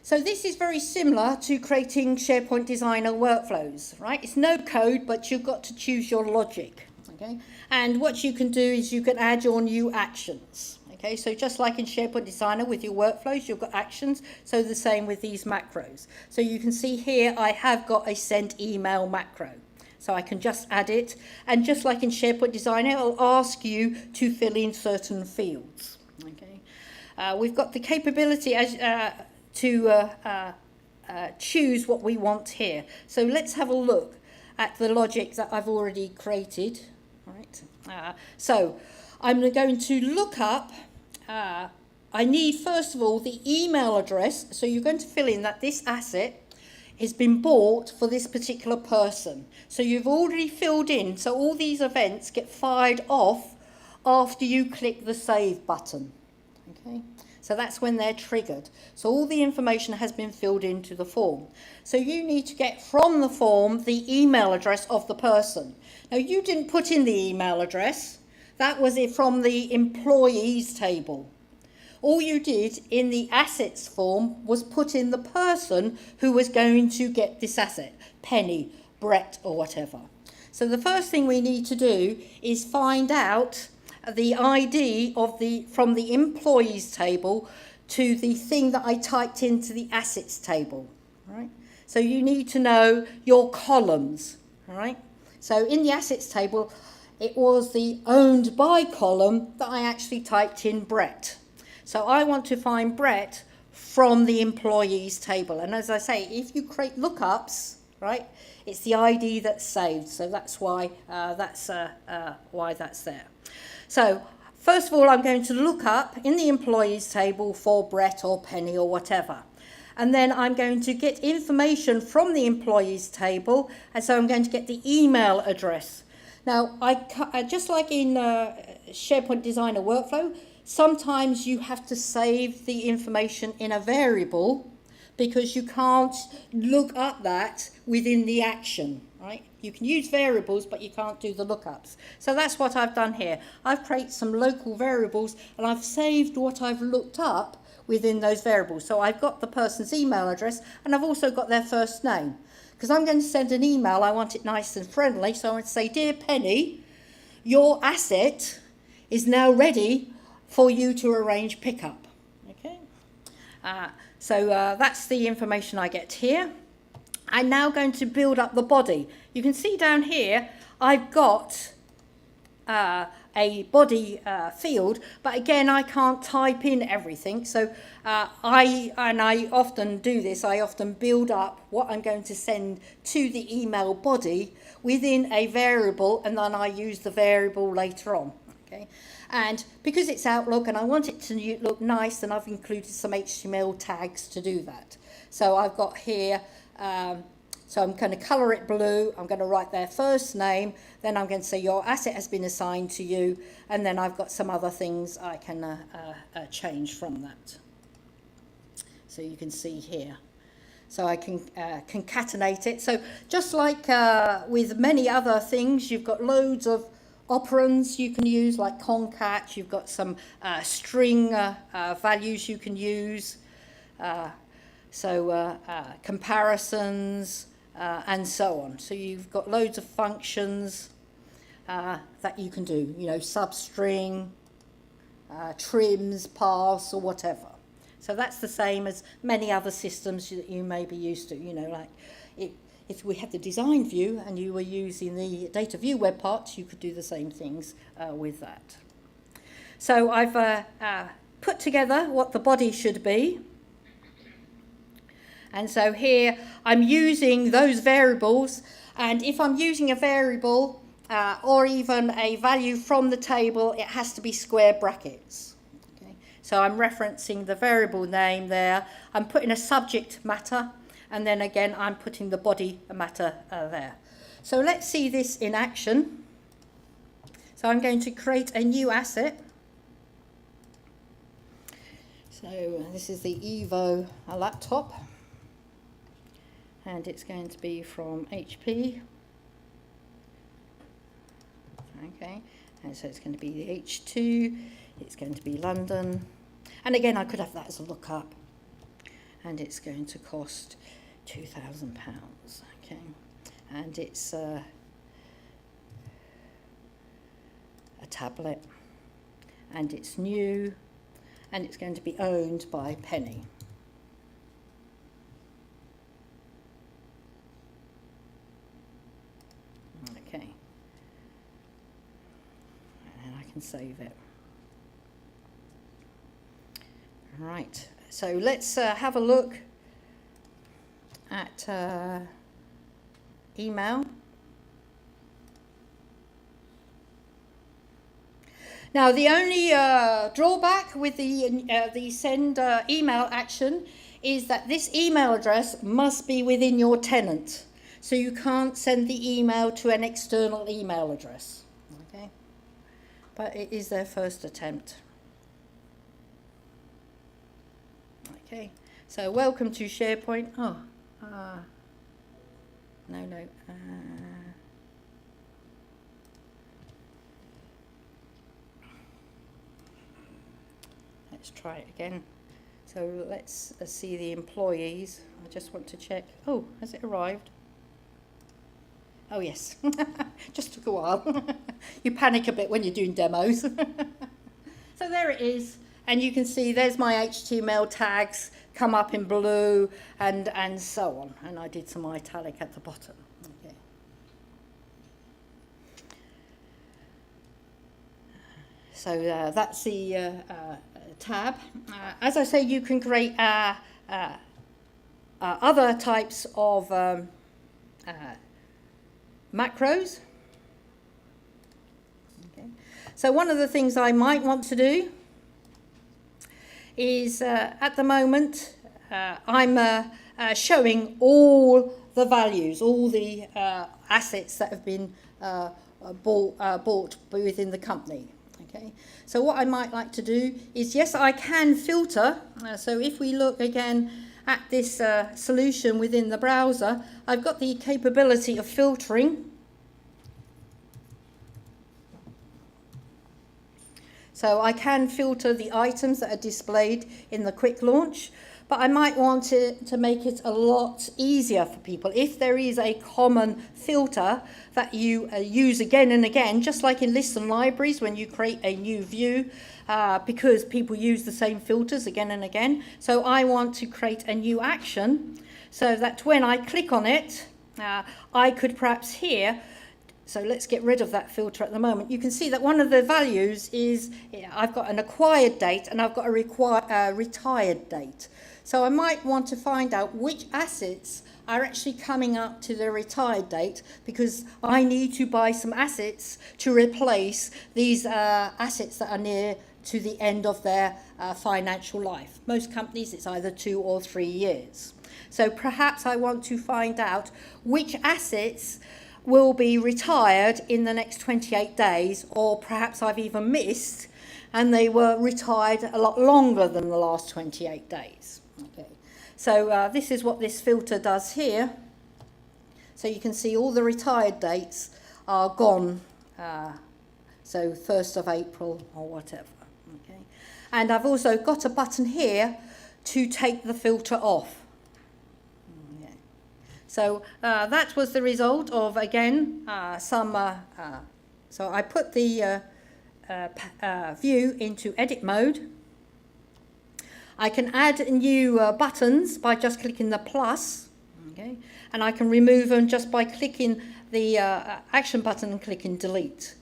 So this is very similar to creating SharePoint Designer workflows, right? It's no code, but you've got to choose your logic, okay? And what you can do is you can add your new actions, okay? So just like in SharePoint Designer with your workflows, you've got actions, so the same with these macros. So you can see here I have got a send email macro. So I can just add it, and just like in SharePoint Designer, it'll ask you to fill in certain fields, okay? We've got the capability to choose what we want here. So let's have a look at the logic that I've already created. All right. So I'm going to look up, I need first of all the email address. So you're going to fill in that this asset has been bought for this particular person. So you've already filled in, so all these events get fired off after you click the save button. Okay. So that's when they're triggered. So all the information has been filled into the form. So you need to get from the form the email address of the person. Now you didn't put in the email address. That was it from the employees table. All you did in the assets form was put in the person who was going to get this asset, Penny, Brett, or whatever. So the first thing we need to do is find out the ID of from the employees table to the thing that I typed into the assets table. Right? So you need to know your columns. All right? So in the assets table, it was the owned by column that I actually typed in Brett. So I want to find Brett from the employees table. And as I say, if you create lookups, right, it's the ID that's saved. So that's why that's there. So first of all, I'm going to look up in the employees table for Brett or Penny or whatever. And then I'm going to get information from the employees table. And so I'm going to get the email address. Now, just like in SharePoint Designer workflow, sometimes you have to save the information in a variable because you can't look up that within the action, right? You can use variables, but you can't do the lookups. So that's what I've done here. I've created some local variables, and I've saved what I've looked up within those variables. So I've got the person's email address, and I've also got their first name. Because I'm going to send an email, I want it nice and friendly, so I want to say, Dear Penny, your asset is now ready for you to arrange pickup. Okay. So that's the information I get here. I'm now going to build up the body. You can see down here, I've got a body field, but again, I can't type in everything. So I often do this. I often build up what I'm going to send to the email body within a variable, and then I use the variable later on. Okay. And because it's Outlook and I want it to look nice, then I've included some HTML tags to do that. So I've got here, so I'm going to colour it blue, I'm going to write their first name, then I'm going to say your asset has been assigned to you, and then I've got some other things I can change from that. So you can see here. So I can concatenate it. So just like with many other things, you've got loads of operands you can use, like concat. You've got some string values you can use, comparisons, and so on. So you've got loads of functions that you can do, you know, substring, trims, paths, or whatever. So that's the same as many other systems that you may be used to, you know, like if we had the design view and you were using the data view web parts, you could do the same things with that. So I've put together what the body should be. And so here I'm using those variables, and if I'm using a variable or even a value from the table, it has to be square brackets. Okay. So I'm referencing the variable name there, I'm putting a subject matter, and then again I'm putting the body matter there. So let's see this in action. So I'm going to create a new asset. So this is the Evo laptop, and it's going to be from HP. Okay, and so it's going to be the H2, it's going to be London, and again I could have that as a lookup, and it's going to cost £2,000. Okay, and it's a tablet, and it's new, and it's going to be owned by Penny. Okay, and I can save it. Right, so let's have a look at email. Now, the only drawback with the send email action is that this email address must be within your tenant. So you can't send the email to an external email address. Okay, but it is their first attempt. Okay, so welcome to SharePoint. Oh, no. Let's try it again. So let's see the employees. I just want to check. Oh, has it arrived? Oh yes, just took a while. You panic a bit when you're doing demos. So there it is, and you can see there's my HTML tags come up in blue and so on, and I did some italic at the bottom. Okay. So that's the tab. As I say, you can create other types of macros. Okay. So one of the things I might want to do is at the moment I'm showing all the values, all the assets that have been bought within the company. Okay. So what I might like to do is, yes, I can filter. So if we look again at this solution within the browser, I've got the capability of filtering. So I can filter the items that are displayed in the quick launch, but I might want to make it a lot easier for people. If there is a common filter that you use again and again, just like in lists and libraries when you create a new view, because people use the same filters again and again. So I want to create a new action so that when I click on it, I could perhaps here, so let's get rid of that filter at the moment. You can see that one of the values is, I've got an acquired date and I've got a retired date. So I might want to find out which assets are actually coming up to the retired date, because I need to buy some assets to replace these assets that are near to the end of their financial life. Most companies it's either 2 or 3 years. So perhaps I want to find out which assets will be retired in the next 28 days, or perhaps I've even missed and they were retired a lot longer than the last 28 days. Okay. So this is what this filter does here. So you can see all the retired dates are gone, so 1st of April or whatever. Okay. And I've also got a button here to take the filter off. So that was the result of, again, so I put the view into edit mode. I can add new buttons by just clicking the plus, okay, and I can remove them just by clicking the action button and clicking delete.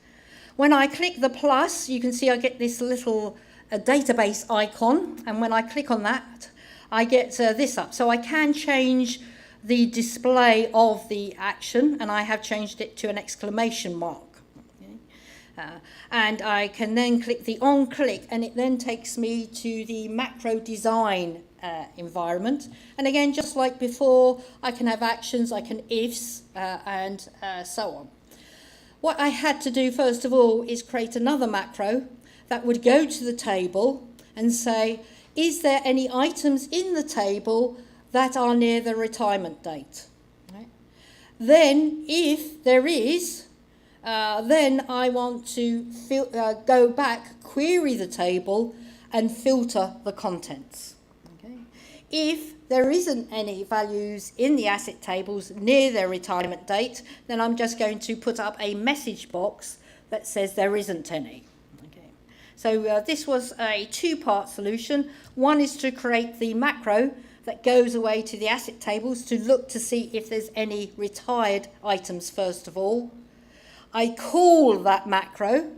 When I click the plus, you can see I get this little database icon, and when I click on that, I get this up. So I can change the display of the action, and I have changed it to an exclamation mark. And I can then click the on click, and it then takes me to the macro design environment. And again, just like before, I can have actions, I can ifs, and so on. What I had to do first of all is create another macro that would go to the table and say, is there any items in the table that are near the retirement date? Right. Then, if there is, then I want to go back, query the table, and filter the contents. Okay. If there isn't any values in the asset tables near their retirement date, then I'm just going to put up a message box that says there isn't any. Okay. So this was a two-part solution. One is to create the macro that goes away to the asset tables to look to see if there's any retired items first of all. I call that macro,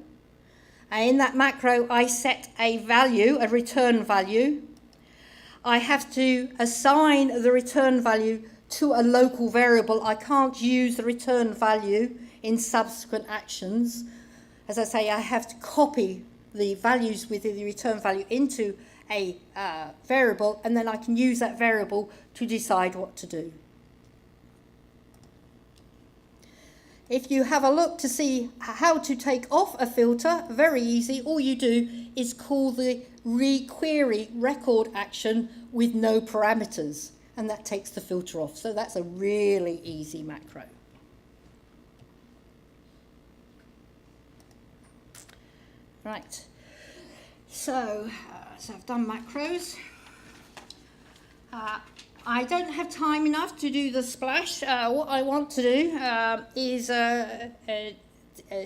and in that macro I set a value, a return value. I have to assign the return value to a local variable. I can't use the return value in subsequent actions. As I say, I have to copy the values within the return value into a variable, and then I can use that variable to decide what to do. If you have a look to see how to take off a filter, very easy. All you do is call the requery record action with no parameters, and that takes the filter off. So that's a really easy macro. Right. So I've done macros. I don't have time enough to do the splash. What I want to do is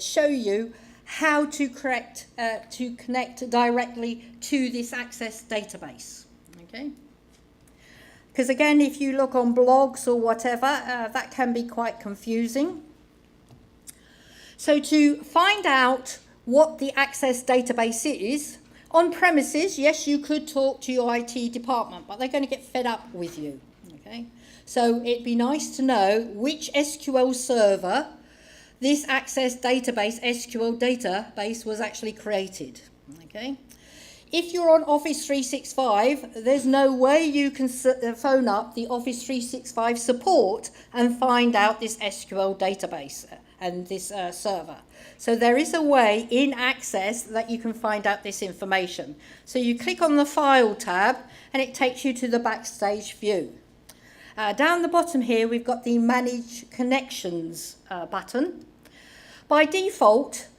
show you how to connect directly to this Access database. Okay. Because again, if you look on blogs or whatever, that can be quite confusing. So to find out what the Access database is, on premises, yes, you could talk to your IT department, but they're going to get fed up with you. Okay? So it'd be nice to know which SQL server this Access database, SQL database, was actually created. Okay? If you're on Office 365, there's no way you can phone up the Office 365 support and find out this SQL database and this server. So there is a way in Access that you can find out this information. So you click on the File tab and it takes you to the Backstage view. Down the bottom here we've got the Manage Connections button. By default,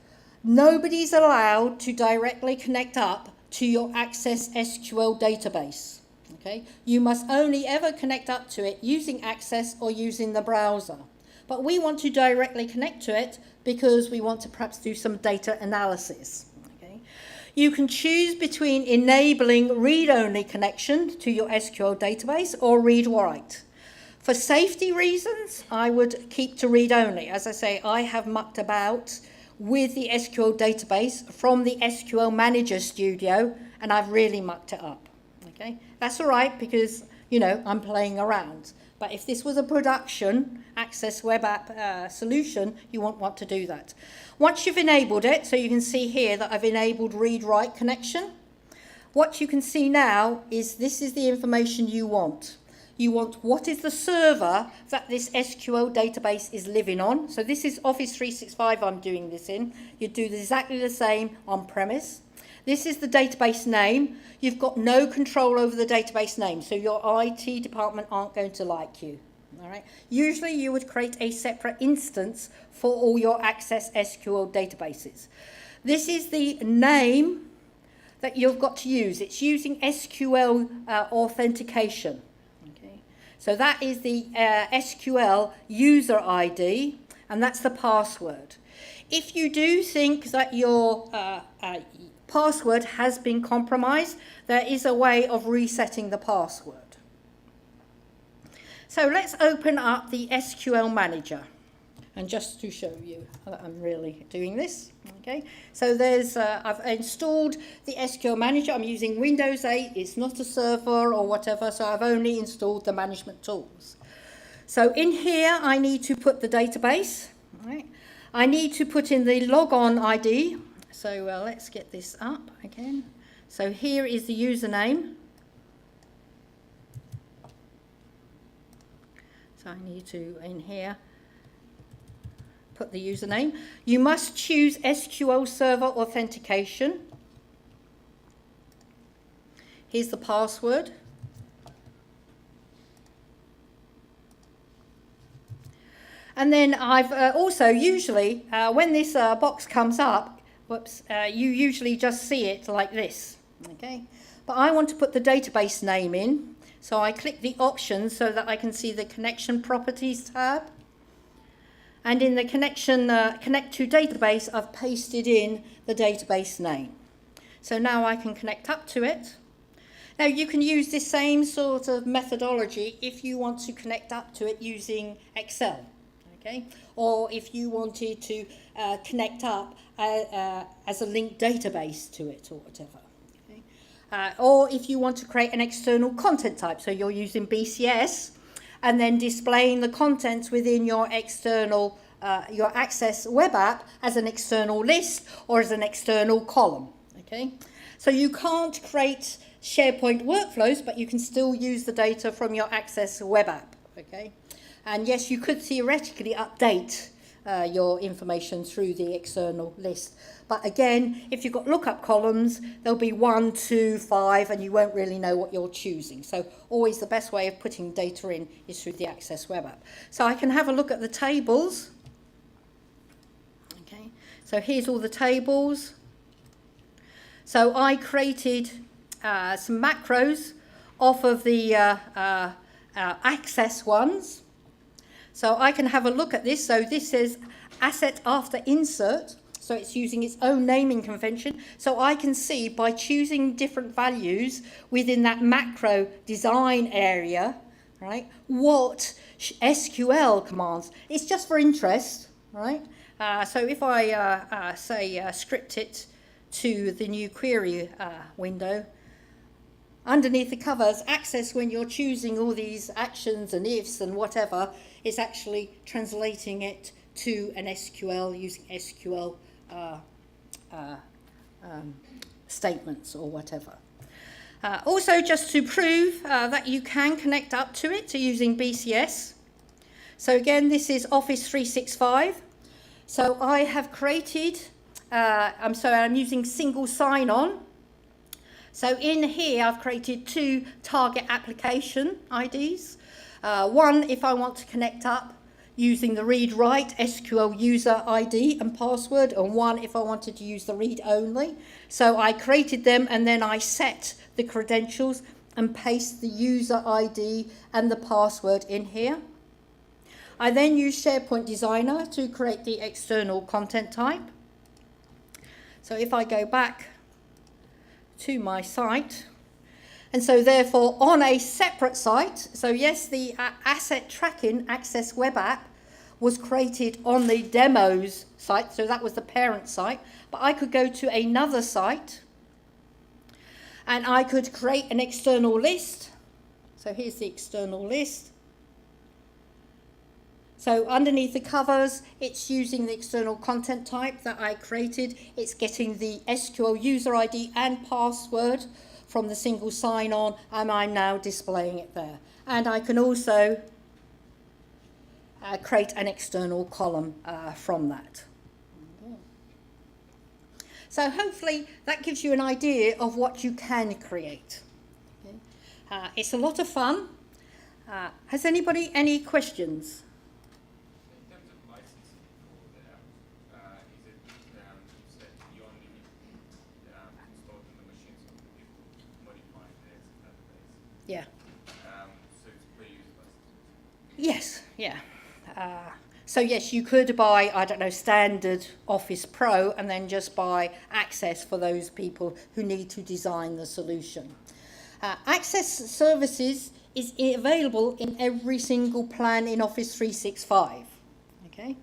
nobody's allowed to directly connect up to your Access SQL database. Okay? You must only ever connect up to it using Access or using the browser. But we want to directly connect to it because we want to perhaps do some data analysis. Okay? You can choose between enabling read-only connection to your SQL database or read-write. For safety reasons, I would keep to read-only. As I say, I have mucked about with the SQL database from the SQL Manager Studio, and I've really mucked it up. Okay? That's all right because, you know, I'm playing around. But if this was a production Access web app solution, you won't want to do that. Once you've enabled it, so you can see here that I've enabled read-write connection, what you can see now is this is the information you want. You want what is the server that this SQL database is living on. So this is Office 365 I'm doing this in. You do exactly the same on premise. This is the database name. You've got no control over the database name, so your IT department aren't going to like you. All right. Usually you would create a separate instance for all your Access SQL databases. This is the name that you've got to use. It's using SQL authentication. Okay. So that is the SQL user ID, and that's the password. If you do think that your password has been compromised, there is a way of resetting the password. So let's open up the SQL Manager. And just to show you that I'm really doing this, okay. So there's, I've installed the SQL Manager. I'm using Windows 8. It's not a server or whatever, so I've only installed the management tools. So in here, I need to put the database, right? I need to put in the logon ID. So let's get this up again. So here is the username. So I need to, in here, put the username. You must choose SQL Server Authentication. Here's the password. And then I've also usually, when this box comes up, you usually just see it like this, okay? But I want to put the database name in, so I click the options so that I can see the connection properties tab. And in the connection, connect to database, I've pasted in the database name. So now I can connect up to it. Now you can use this same sort of methodology if you want to connect up to it using Excel, okay? Or if you wanted to connect up as a linked database to it or whatever. Okay? Or if you want to create an external content type, so you're using BCS, and then displaying the contents within your external, your Access web app as an external list or as an external column, okay? So you can't create SharePoint workflows, but you can still use the data from your Access web app, okay? And yes, you could theoretically update your information through the external list. But again, if you've got lookup columns, there'll be 1, 2, 5, and you won't really know what you're choosing. So always the best way of putting data in is through the Access web app. So I can have a look at the tables. Okay, so here's all the tables. So I created some macros off of the Access ones. So I can have a look at this. So this says asset after insert. So it's using its own naming convention. So I can see by choosing different values within that macro design area, right, what SQL commands. It's just for interest, right? So if I say script it to the new query window, underneath the covers, Access, when you're choosing all these actions and ifs and whatever, it's actually translating it to an SQL using SQL statements or whatever. Also, just to prove that you can connect up to it using BCS. So again, this is Office 365. So I have created, I'm using single sign-on. So in here, I've created 2 target application IDs. One, if I want to connect up using the read-write SQL user ID and password, and one if I wanted to use the read-only. So I created them, and then I set the credentials and paste the user ID and the password in here. I then use SharePoint Designer to create the external content type. So if I go back to my site, and so therefore on a separate site, so yes, the asset tracking Access web app was created on the demos site, so that was the parent site, but I could go to another site and I could create an external list. So here's the external list. So underneath the covers, it's using the external content type that I created. It's getting the SQL user ID and password from the single sign-on, and I'm now displaying it there. And I can also create an external column from that. So hopefully that gives you an idea of what you can create. Okay. It's a lot of fun. Has anybody any questions? In terms of licensing for the app, is it set you only installed on the machines of the people modifying the database? Yeah. So it's per use license? Yes, yeah. So yes, you could buy, I don't know, standard Office Pro and then just buy Access for those people who need to design the solution. Access services is available in every single plan in Office 365. Okay.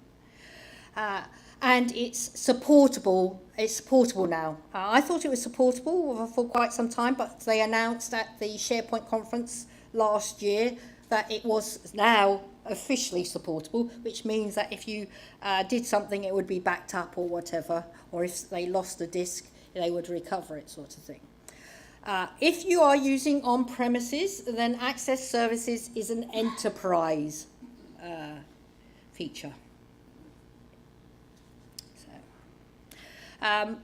And it's supportable. It's supportable now. I thought it was supportable for quite some time, but they announced at the SharePoint conference last year that it was now officially supportable, which means that if you did something, it would be backed up or whatever, or if they lost a disk, they would recover it, sort of thing. If you are using on-premises, then Access Services is an enterprise feature.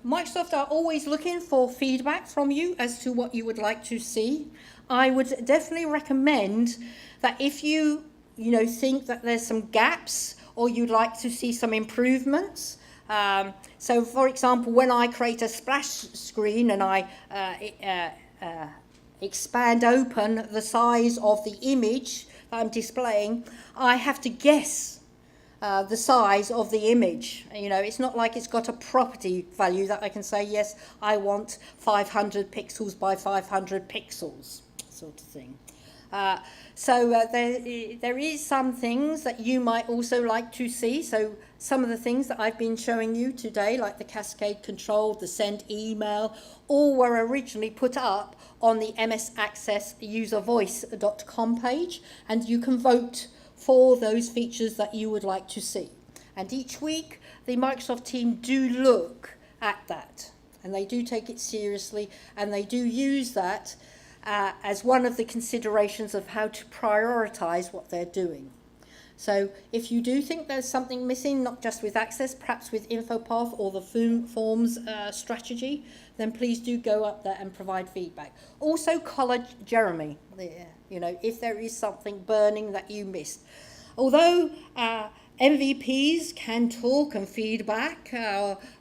Microsoft are always looking for feedback from you as to what you would like to see. I would definitely recommend that if you think that there's some gaps or you'd like to see some improvements. So, for example, when I create a splash screen and I expand open the size of the image that I'm displaying, I have to guess the size of the image. It's not like it's got a property value that I can say, yes, I want 500 pixels by 500 pixels, sort of thing. So there is some things that you might also like to see. So some of the things that I've been showing you today, like the Cascade Control, the send email, all were originally put up on the msaccessuservoice.com page, and you can vote for those features that you would like to see. And each week, the Microsoft team do look at that, and they do take it seriously, and they do use that as one of the considerations of how to prioritize what they're doing. So if you do think there's something missing, not just with Access, perhaps with InfoPath or the forms strategy, then please do go up there and provide feedback. Also, collar Jeremy, if there is something burning that you missed. Although MVPs can talk and feedback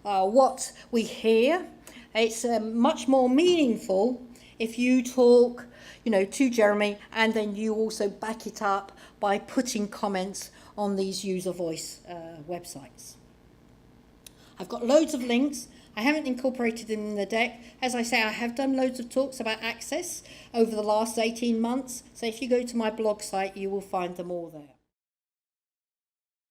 what we hear, it's much more meaningful if you talk, to Jeremy, and then you also back it up by putting comments on these user voice websites. I've got loads of links. I haven't incorporated them in the deck. As I say, I have done loads of talks about Access over the last 18 months. So if you go to my blog site, you will find them all there.